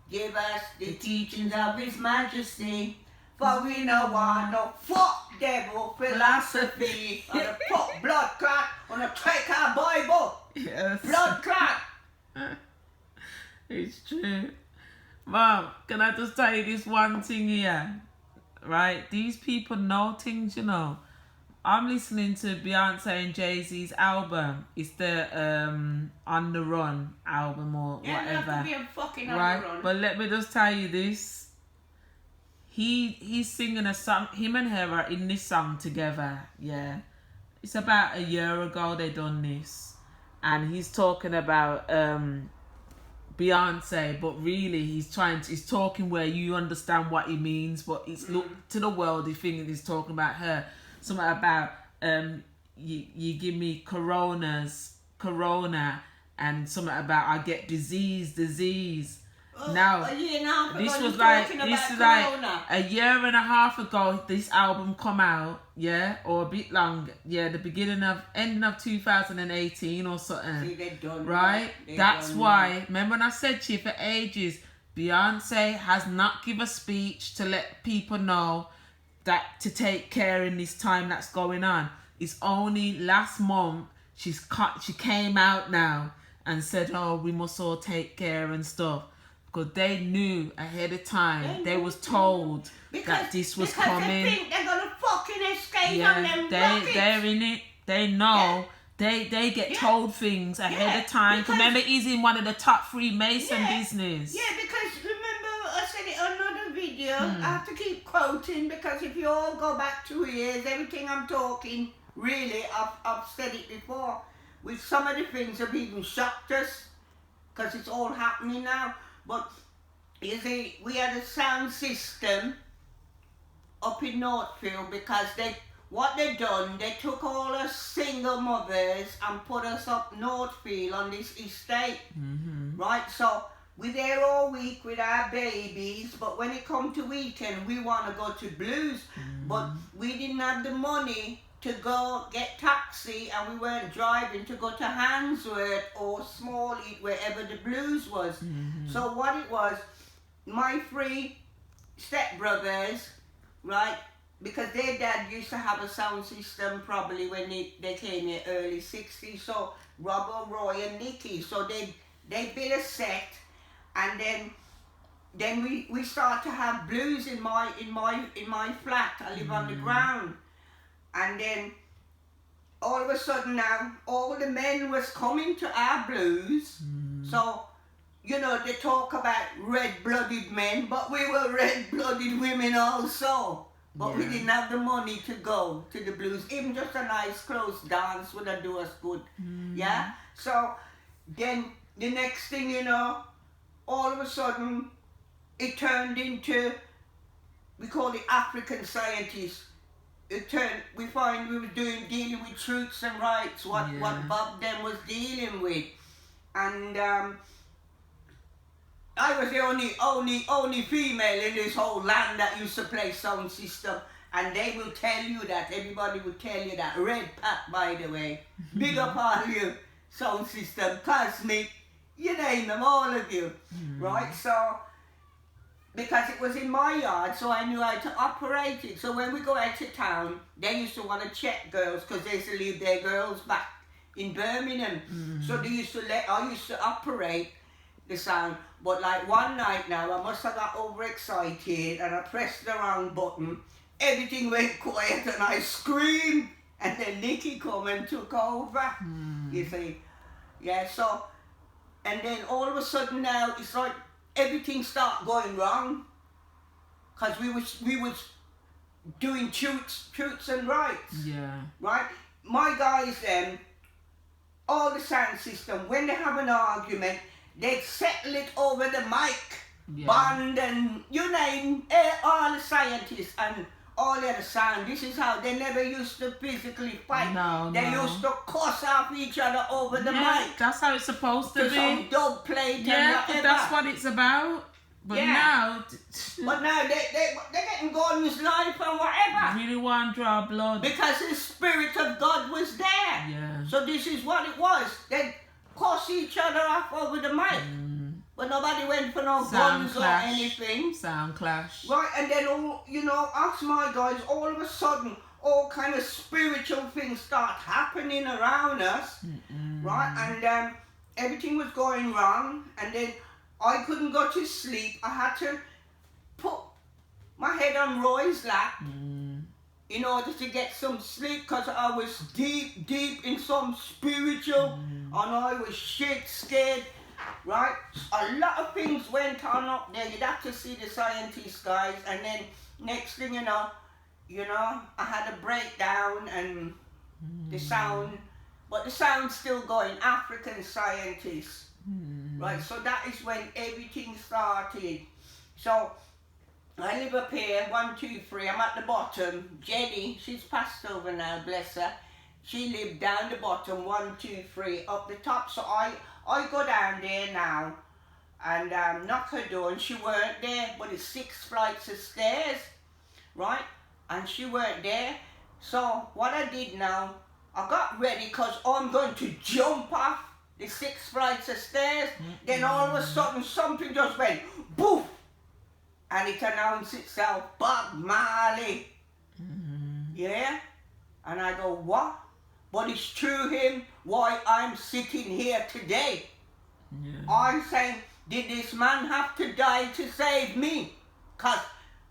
Give us the teachings of His Majesty. For we no want no fuck devil philosophy. On the fuck blood clot. On the take our Bible. Yes. Blood clot. It's true. Mom, can I just tell you this one thing here? Right? These people know things, you know. I'm listening to Beyonce and Jay-Z's album. It's the On the Run album or Yeah, you have whatever. to be a fucking on Right? the run. But let me just tell you this. He's singing a song. Him and her are in this song together. Yeah. It's about a year ago they done this. And he's talking about Beyonce, but really he's talking where you understand what he means, but it's look to the world he thinking he's talking about her. Something about you give me corona, and something about I get disease. Now, a year and a half ago, this you was like talking this about is like Corona. a year and a half ago. This album come out, yeah, or a bit longer, yeah, the ending of 2018 or something. See, they done right? They That's done why. Remember when I said to you for ages, Beyonce has not given a speech to let people know that to take care in this time that's going on. It's only last month she came out now and said, "Oh, we must all take care and stuff." Because they knew ahead of time. They was told that this was coming. They think they're gonna fucking escape on them they're in it. They know. They get told things ahead of time. Remember, he's in one of the top 3 Mason business. Yeah, because remember I said it on another video. I have to keep quoting because if you all go back 2 years, everything I'm talking, really, I've said it before. With some of the things have even shocked us because it's all happening now. But you see, we had a sound system up in Northfield because what they done, they took all us single mothers and put us up Northfield on this estate. Right? So we're there all week with our babies, but when it come to weekend, we want to go to Blues. But we didn't have the money to go get taxi, and we weren't driving to go to Handsworth or Smallheath, wherever the Blues was. So what it was, my 3 stepbrothers, right, because their dad used to have a sound system probably when they came here early 60s, so Robert, Roy and Nicky, so they built a set, and then we start to have Blues in my flat. I live on the ground. And then all of a sudden now, all the men was coming to our Blues. So, you know, they talk about red-blooded men, but we were red-blooded women also. But we didn't have the money to go to the Blues. Even just a nice close dance would have do us good. Yeah? So then the next thing you know, all of a sudden, it turned into, we call it African scientists. We find we were dealing with truths and rights, what Bob then was dealing with. And I was the only female in this whole land that used to play sound system. And they will tell you that, everybody will tell you that. Red Pat, by the way. Big up all you, sound system, Cosmic, you name them, all of you. Right, so because it was in my yard, so I knew how to operate it. So when we go out to town, they used to want to check girls because they used to leave their girls back in Birmingham. So I used to operate the sound. But like one night now, I must have got overexcited and I pressed the wrong button. Everything went quiet and I screamed. And then Nicky come and took over, you see. Yeah, so, and then all of a sudden now, it's like, everything started going wrong because we was doing truths and rights. Yeah. Right? My guys all the sound system, when they have an argument, they settle it over the mic, band and you name all the scientists and all the other sound. This is how they never used to physically fight. They used to cuss off each other over the mic. That's how it's supposed to be. Some dub plate and whatever. That's what it's about. But now... But now they're getting guns, knife and whatever. Really want to draw blood. Because the Spirit of God was there. Yeah. So this is what it was. They cuss each other off over the mic. But nobody went for no guns or anything. Sound clash. Right, and then all, you know, us my guys, all of a sudden, all kind of spiritual things start happening around us. Right, and everything was going wrong, and then I couldn't go to sleep. I had to put my head on Roy's lap in order to get some sleep because I was deep in some spiritual and I was shit scared. Right? A lot of things went on up there. You'd have to see the scientists, guys. And then next thing you know, I had a breakdown and the sound, but the sound's still going. African scientists. Right? So that is when everything started. So I live up here, 1, 2, 3. I'm at the bottom. Jenny, she's passed over now, bless her. She lived down the bottom, 1, 2, 3, up the top. So I go down there now and knock her door, and she weren't there. But it's 6 flights of stairs, right? And she weren't there. So what I did now, I got ready because I'm going to jump off the 6 flights of stairs. Then all of a sudden something just went boof, and it announced itself, Bob Marley. Yeah? And I go, what? But it's through him why I'm sitting here today. Yeah. I'm saying, did this man have to die to save me? Because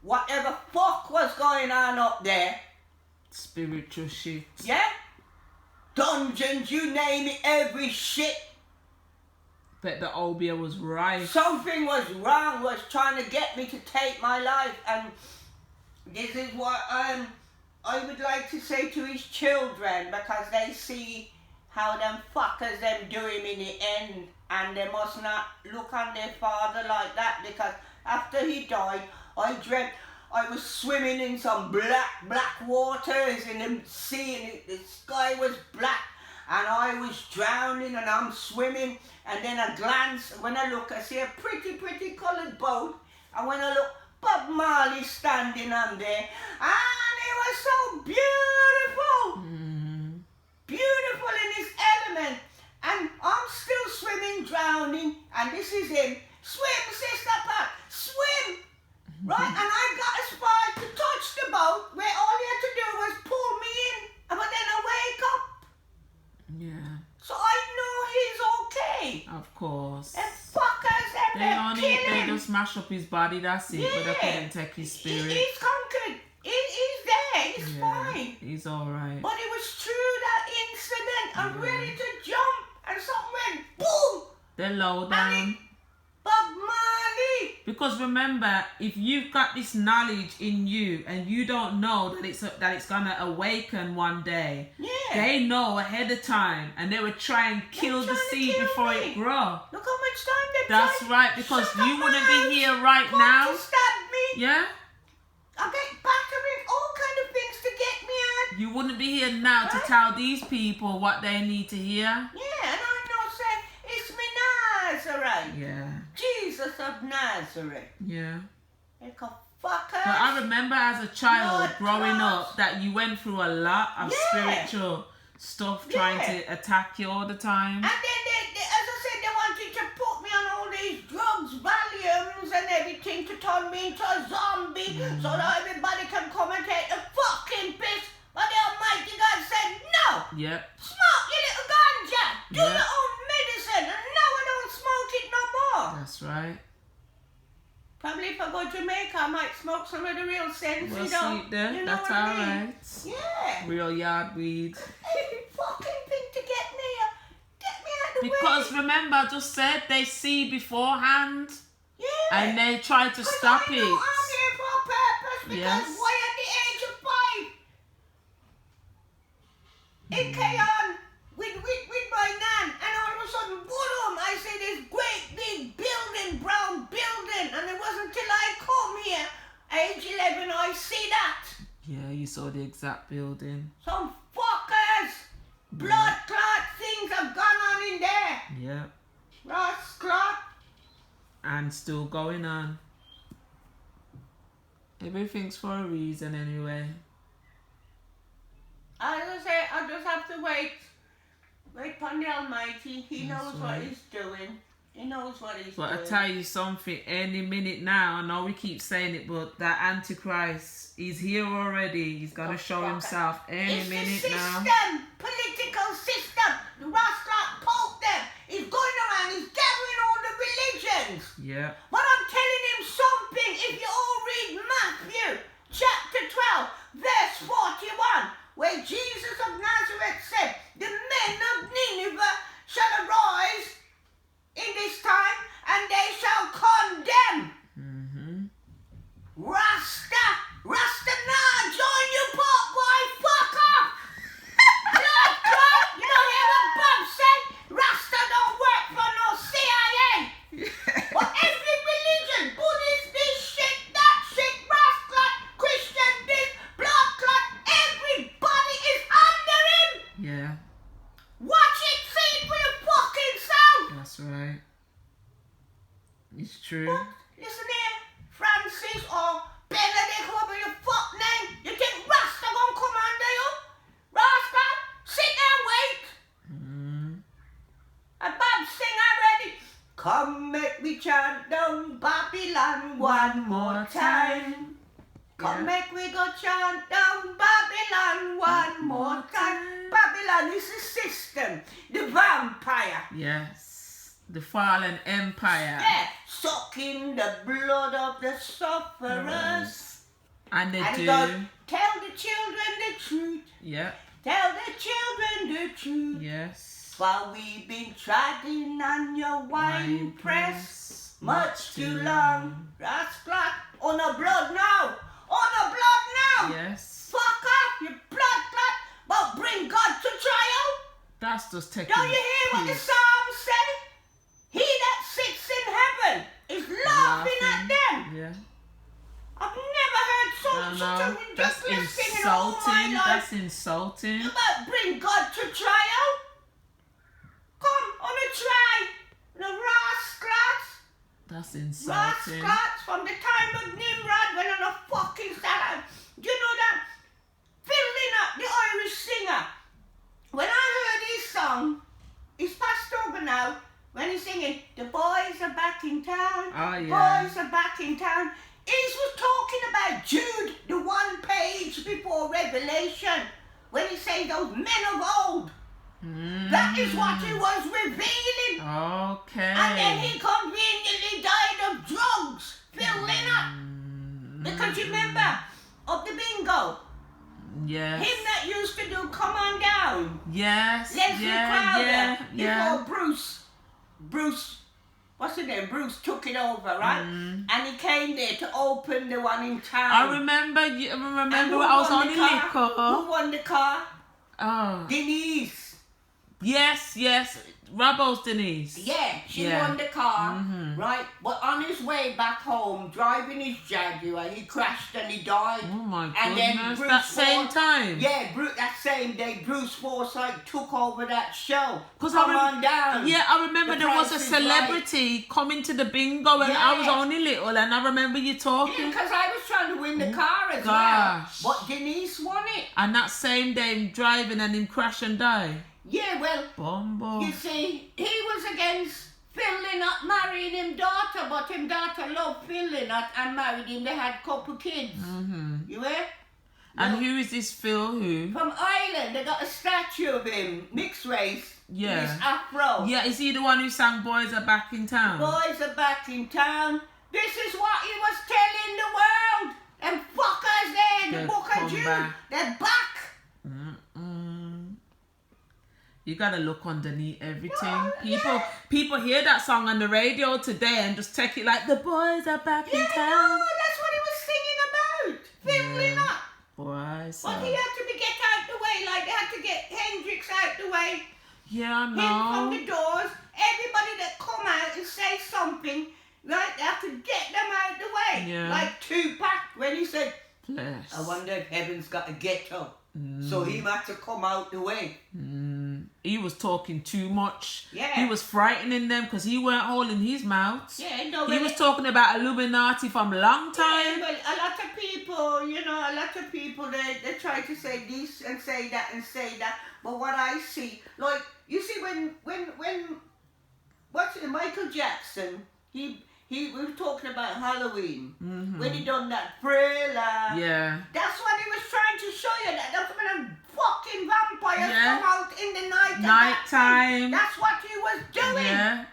whatever fuck was going on up there, Spiritual shit. yeah? Dungeons, you name it, every shit. Bet the Obia was right. Something was wrong, was trying to get me to take my life. And this is what I would like to say to his children, because they see how them fuckers them do him in the end, and they must not look on their father like that, because after he died, I dreamt I was swimming in some black waters in the sea, and the sky was black, and I was drowning, and I'm swimming, and then I glance, when I look, I see a pretty coloured boat, and when I look, Bob Marley standing on there, and it was so beautiful, beautiful in his element, and I'm still swimming, drowning, and this is him. Swim, Sister Pat, swim! Right, and I got as far to touch the boat where all he had to do was pull me in, but then I wake up. Yeah. So I know he's okay. Of course. And fuckers, and They kill they him. just mash up his body, that's it, but they couldn't take his spirit. He's conquered. He's there. He's fine. He's alright. But it was through that incident. I'm ready to jump, and something went boom. They're low And down. it, Bob Marley. Because remember, if you've got this knowledge in you and you don't know that it's gonna awaken one day, Yeah. they know ahead of time, and they would try and kill the trying to seed kill before me. it grow. Look how much time they've That's tried. right, because Shut you up, wouldn't man. be here right Come now. to stab me. Yeah, I get battering, all kind of things to get me out. you wouldn't be here now to Right. tell these people what they need to hear. Yeah, and I know say it's me Nazareth. Yeah, Jesus of Nazareth. yeah. Like a fucker. But I remember as a child Blood growing clots. up that you went through a lot of Yeah. spiritual stuff trying Yeah. to attack you all the time. And then they, as I said, they wanted to put me on all these drugs, Valiums and everything to turn me into a zombie so that everybody can come and take the fucking piss. But the Almighty God said, no, Yep. smoke your little ganja, do Yeah. your own medicine, and now I don't smoke it no more. That's right. Probably if I go to Jamaica, I might smoke some of the real sense, We'll you know. see it there. You know That's what I mean? alright. Yeah. Real yard weed. Every fucking thing to get me out the way. Because remember, I just said they see beforehand Yeah. and they try to 'Cause stop I it. know I'm here for a purpose, because Yes. why at the age of 5? It came on with my nan, and all of a sudden, boom, I see this great big building, brown building, and it wasn't till I come here, age 11, I see that. Yeah, you saw the exact building. Some fuckers, blood clot things have gone on in there. Yeah. Ross clot. And still going on. Everything's for a reason anyway. As I say, I just have to wait. Wait upon the Almighty. He That's knows what right. he's doing. He knows what he's But I doing. tell you something, any minute now, I know we keep saying it, but that Antichrist, he's here already. He's gonna show fucker. himself any It's minute the now. system, political system. The Rothschild Pope them. He's going around, he's gathering all the religions. Yeah. But I'm telling him something. If you all read Matthew chapter 12, verse 41, where Jesus of Nazareth said, the men of Nineveh shall arise in this time, and they shall condemn. Rasta now, join you, pop boy, fuck off. Blood clot, you don't hear what Bob said? Rasta don't work for no CIA. But every religion, Buddhist, this shit, that shit, brass clot, Christian this, blood clot, everybody is under him. Yeah, Watch it, see it for your fucking self. that's right. It's true. What? Listen here, Francis or Benedict, whatever your fuck name. You think Rasta gonna come under you? Rasta, sit down, wait. And Bob sing already. Come make me chant down Babylon one more time. Come make we go chant down Babylon one more time. Babylon is the system, the vampire. Yes. The fallen empire. Yeah, sucking the blood of the sufferers. And they And do. he goes, tell the children the truth. Yeah. Tell the children the truth. Yes. While we've been treading on your wine press much too long. Rascal, on the blood now. On the blood now. Yes. Fuck off, you blood clot. But bring God to trial. That's just taking. Don't you hear what the Psalms say? He that sits in heaven is laughing at them. Yeah. I've never heard such a That's ridiculous thing in all insulting. my life. That's insulting. You might bring God to trial. Come on a try. The rascals. That's insulting. Rascals from the time of Nimrod when on a fucking salad. You know that? Filling up the Irish singer. When I heard his song, he's passed over now. When he's singing, the boys are back in town. Oh, yeah. Boys are back in town. He was talking about Jude, the one page before Revelation, when he said those men of old. That is what he was revealing. Okay. And then he conveniently died of drugs, Phil Lynott. Because you remember, of the bingo, Yes. him that used to do Come On Down, Yes. Leslie Crowder, Yeah. before Bruce, what's his name? Bruce took it over, right? And he came there to open the one in town. I remember. I And remember. who I was won on the the car? liquor. Who won the car? Oh. Denise. Yes. Rabos Denise. Yeah, she Yeah. won the car, right? But on his way back home, driving his Jaguar, he crashed and he died. Oh my And then goodness. Bruce That same Ford- time. Yeah, that same day, Bruce Forsyth took over that show. 'Cause Come on down. Yeah, I remember The there was a Price is Right. celebrity coming to the bingo and I was Yeah. only little and I remember you talking. Because I was trying to win the car as gosh. well. But Denise won it. And that same day him driving and him crash and die. Yeah, well, Bumbo. you see, he was against Phil Lynott marrying him daughter, but him daughter loved Phil Lynott and married him. They had couple kids. You hear? And who is this Phil who? From Ireland, they got a statue of him, mixed race. Yeah. With his afro. Yeah, is he the one who sang Boys Are Back in Town? Boys are back in town. This is what he was telling the world. Them fuckers there in the They've book come of Jude. back. They're back. You gotta look underneath everything. Oh, People hear that song on the radio today and just take it like the boys are back in Yeah, town. no, that's what he was singing about. Phil Lynott. Boys. But he had to be get out the way, like they had to get Hendrix out the way. Yeah, I Him from know. the doors. Everybody that come out and say something, right, they have to get them out the way. Yeah. Like Tupac when he said, Bless. I wonder if heaven's got a ghetto. So he had to come out the way. He was talking too much. Yeah. He was frightening them because he weren't holding his mouth. Yeah, no, He but was talking about Illuminati from a long time. Yeah, but a lot of people, they try to say this and say that and say that. But what I see, like, you see when what's it, Michael Jackson, we were talking about Halloween, when he done that Thriller. Yeah. That's what he was trying to show you, that that's when the fucking vampires Yeah. come out in the night. at that Nighttime. time. That's what he was doing. Yeah.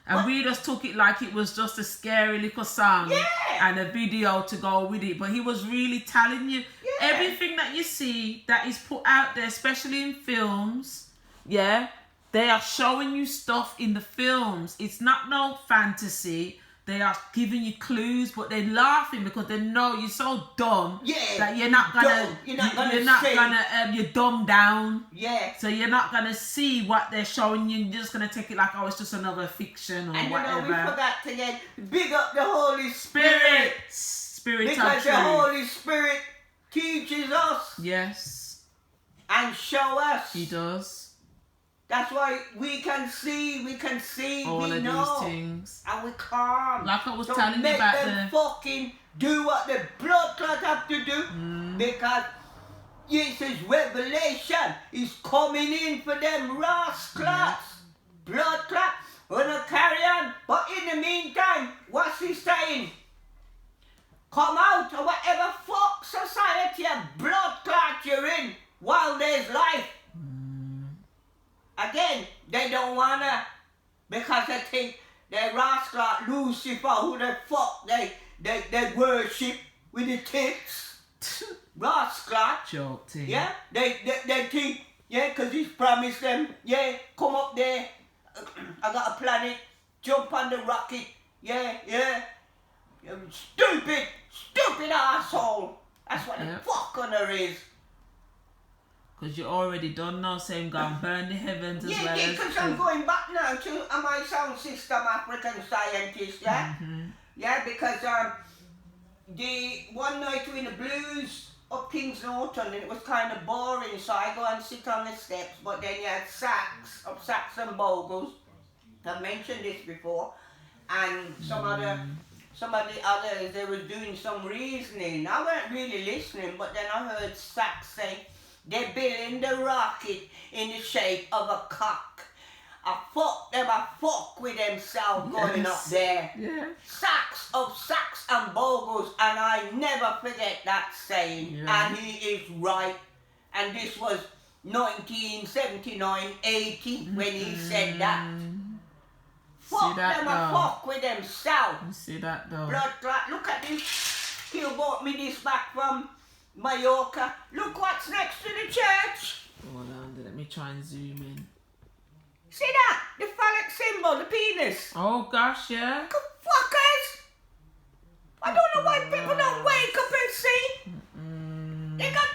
And we just took it like it was just a scary little song Yeah. and a video to go with it. But he was really telling you Yeah. everything that you see that is put out there, especially in films. Yeah. They are showing you stuff in the films. It's not no fantasy. They are giving you clues, but they're laughing because they know you're so dumb that you're not gonna, you're dumb down. Yeah. So you're not gonna see what they're showing you. You're just gonna take it like, oh, it's just another fiction or And whatever. we forgot to get big up the Holy Spirit because of the truth. Holy Spirit teaches us Yes, and show us. he does. That's why we can see, all we of know. these things. And we calm. Like I was Don't telling you make about them fucking do what the blood clot have to do. Because Jesus' revelation is coming in for them rascals. Blood clot. We're gonna carry on. But in the meantime, what's he saying? Come out of whatever fuck society and blood clot you're in while there's life. Again, they don't wanna, because they think they rascal Lucifer, who the fuck they worship with the tips. Rascal. Joke thing. Yeah, they think, yeah, because he's promised them, yeah, come up there, I got a planet, jump on the rocket, yeah. Stupid asshole. That's what the fuck on there is. Because you already done now, same God burn the heavens as well Yeah, as... because I'm going back now to my sound system African scientist, yeah? Yeah, because the one night we in the blues up Kings Norton, and it was kind of boring, so I go and sit on the steps, but then you had sax and bogles. I've mentioned this before, and some of the others, they were doing some reasoning. I weren't really listening, but then I heard sax say, they're building the rocket in the shape of a cock. I fuck with themselves going up there. Yeah. Sacks and bogles, and I never forget that saying. Yeah. And he is right. And this was 1979-80 when he said that. Fuck them and fuck with themselves. You see that though? Blood clot, look at this. He bought me this back from Mallorca. Look what's next to the church. Hold on, let me try and zoom in. See that? The phallic symbol, the penis. Oh gosh, yeah. Fuckers! I don't know why people don't wake up and see. They got...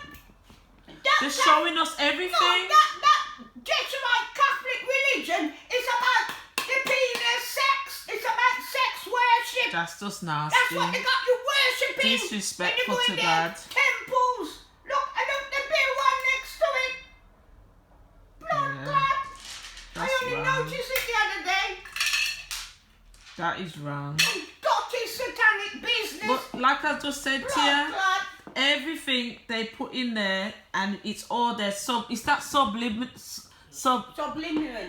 Just showing us everything. No, that Jesuit Catholic religion is about the penis sex. It's about sex worship. That's just nasty. That's what they got you worshipping. Disrespectful to their God. temples. Look, and look, they built one next to it. Blood clot. I only noticed it the other day. That is wrong. Dirty satanic business. But like I just said to you, everything they put in there, and it's all there. It's that subliminal.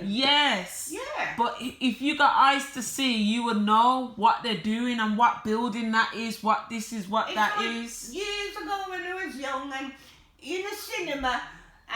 Yes. Yeah. But if you got eyes to see, you would know what they're doing and what building that is, what this is, what that is. Years ago when I was young, and in the cinema,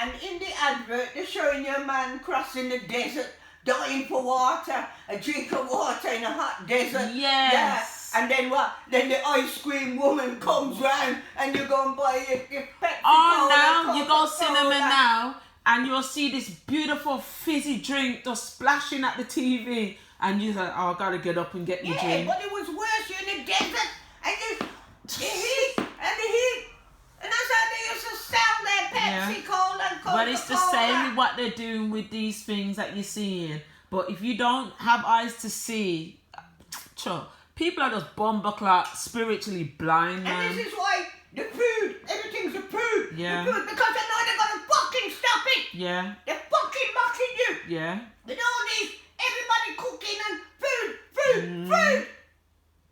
and in the advert, they're showing you a man crossing the desert, dying for water, a drink of water in a hot desert. Yes. Yeah. And then what? Then the ice cream woman comes round, and you go and buy your Pepsi. Oh, now you go cinema now, and you'll see this beautiful fizzy drink just splashing at the TV, and you're like, oh, I gotta get up and get my drink. Yeah, but it was worse in the desert, and the heat, and that's how they used to sell their Pepsi Cola and Coca-Cola. But it's the same with what they're doing with these things that you're seeing. But if you don't have eyes to see, people are just bumperclot, spiritually blind, man. And this is why the food, everything's the food. Yeah. The food, because they know they're gonna fucking stop it. Yeah. They're fucking mocking you. Yeah. With all these, everybody cooking and food.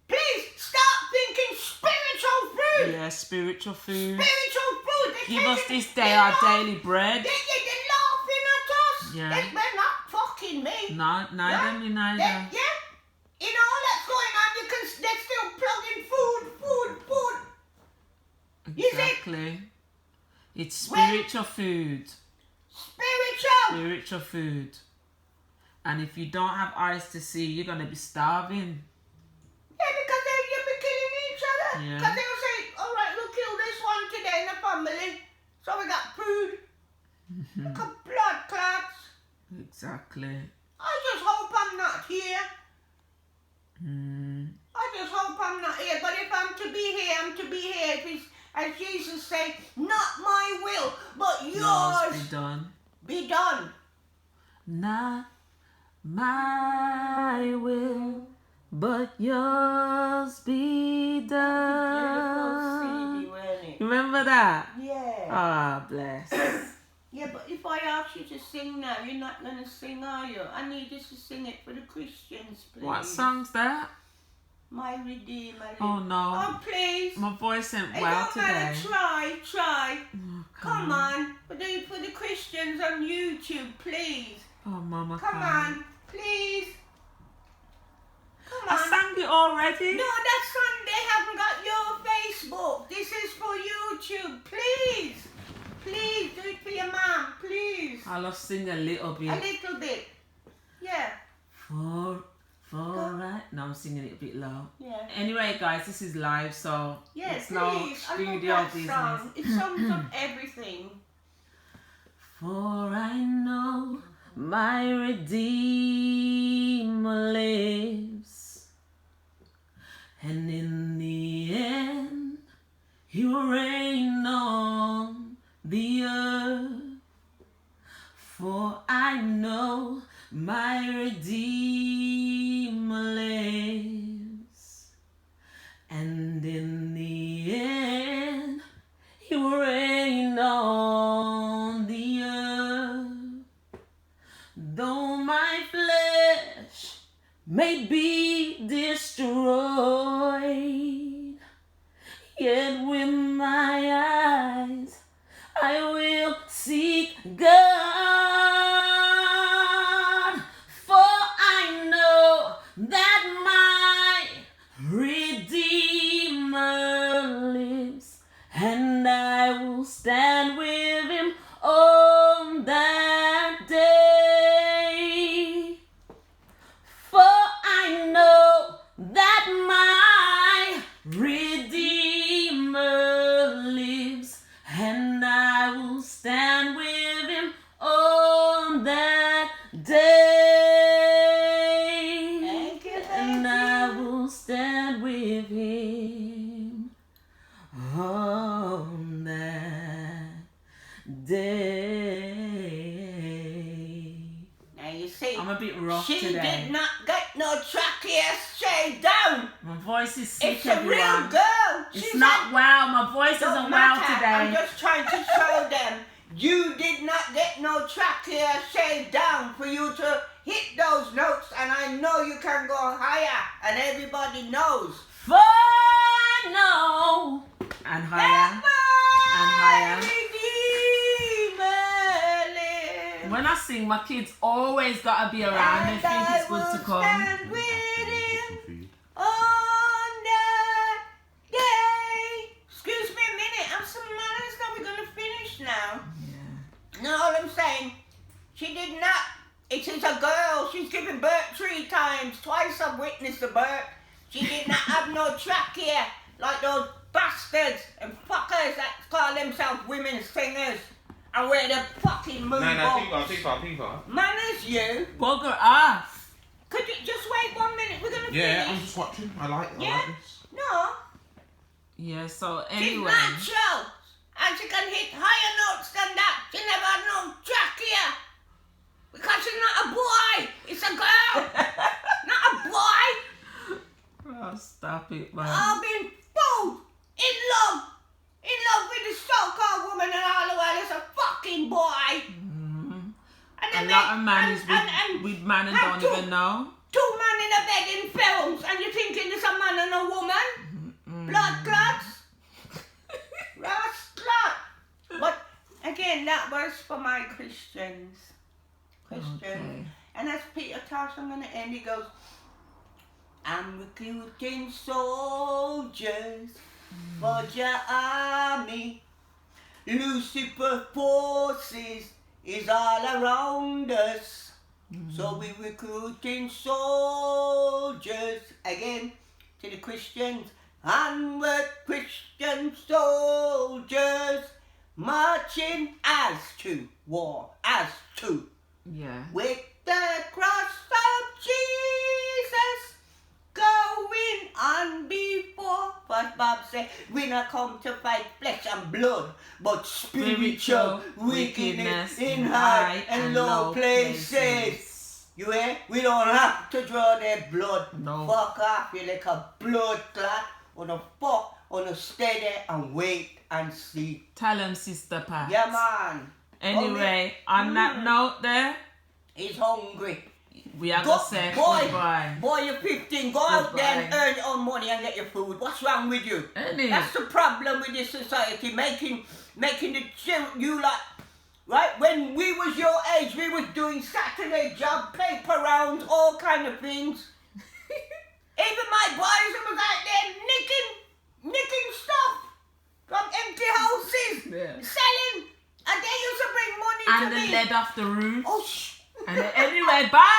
Please stop thinking spiritual food. Yeah, spiritual food. Spiritual food. Give us this day our daily bread. They're laughing at us. Yeah. They're not fucking me. No, neither. Yeah. In all that's going on, they're still plugging food. Exactly. It's spiritual food. Spiritual food. And if you don't have eyes to see, you're going to be starving. Yeah, because you'll be killing each other. Yeah. Because they'll say, all right, we'll kill this one today in the family. So we got food. Look at blood clots. Exactly. I just hope I'm not here. I just hope I'm not here. But if I'm to be here, I'm to be here. If it's, as Jesus said, not my will, but yours. Be done. Be done. Not my will, but yours be done. Beautiful CD, wasn't it? Remember that? Yeah. Ah, bless. Yeah, but if if I ask you to sing now, you're not going to sing, are you? I need you to sing it for the Christians, please. What song's that? My Redeemer. Oh no. Oh, please. My voice ain't It well don't today. matter. Try. Oh, Come on. For the Christians on YouTube, please. Oh, Mama. Come on. Please. Come I on. sang it already. No, that's on. They haven't got your Facebook. This is for YouTube. Please. Please do it for your mom. Please. I'll sing a little bit. A little bit. Yeah. For right. No, I'm singing it a bit low. Yeah. Anyway, guys, this is live, so Yes, it's no please. I love studio that business. song. It sums up everything. For I know my Redeemer lives, and in the end he will reign on the earth. For I know my Redeemer lives, and in the end he will reign on the earth. Though my flesh may be destroyed, yet with my eyes I will seek God. For I know that my Redeemer lives, and I will stand with him on that day. For I know that my Redeemer lives, and I will stand with him on that day. Thank you, And I will stand with him on that day. Now you see, I'm a bit rough she today. did not get no trachea shaved down. My voice is sick, It's a everyone. real girl. It's She's not well. My voice Don't isn't well matter. today. I'm just trying to show them you did not get no trachea shaved down for you to hit those notes, and I know you can go higher, and everybody knows. For no. And higher. And higher. When I sing, my kids always gotta be around. They think it's good to come. Stand with him on that day. Excuse me a minute, I'm some manners now. We're gonna finish now. Yeah. No, all I'm saying, she did not. It is a girl. She's given birth 3 times. Twice I've witnessed the birth. She did not have no trachea like those bastards and fuckers that call themselves women's singers and wear the fucking moon No, people. Manners, you. Bugger off. Could you just wait 1 minute? We're gonna Yeah, I'm finish. just watching. I like Yeah? this. No. Yeah, so She's anyway. natural. And she can hit higher notes than that. She never had no trachea. Because she's not a boy. It's a girl. Not a boy. Oh, stop it, man. I've been fooled. In love with the so-called woman, and all the while it's a fucking boy. Mhm. And A then lot of man is and with man and have don't even know. 2 men in a bed in films, and you're thinking it's a man and a woman? Blood clots? Rust clot. But again, that was for my Christians. Okay. And as Peter Tosh, I'm going to end, he goes, I'm recruiting soldiers for your army. Lucifer forces is all around us. So we recruiting soldiers again to the Christians. Onward, Christian soldiers, marching as to war, as to. Yeah. With the cross of Jesus going on before. But Bob said, we not come to fight flesh and blood, but spiritual wickedness in high and low places. You hear? We don't have to draw their blood. No. Fuck off, you like a blood clot. On a fuck, on a steady and wait and see. Tell him, Sister Pat. Yeah, man. Anyway, on that note there, he's hungry. we are going to say goodbye. Boy, you're 15. Go out Goodbye. there and earn your own money and get your food. What's wrong with you? Any. That's the problem with this society. Making the you like, right? When we was your age, we was doing Saturday job, paper rounds, all kind of things. Even my boys was out there nicking stuff from empty houses, selling, and they used to bring money and to the me. lead off the roof. Oh, shh. And anyway, bye.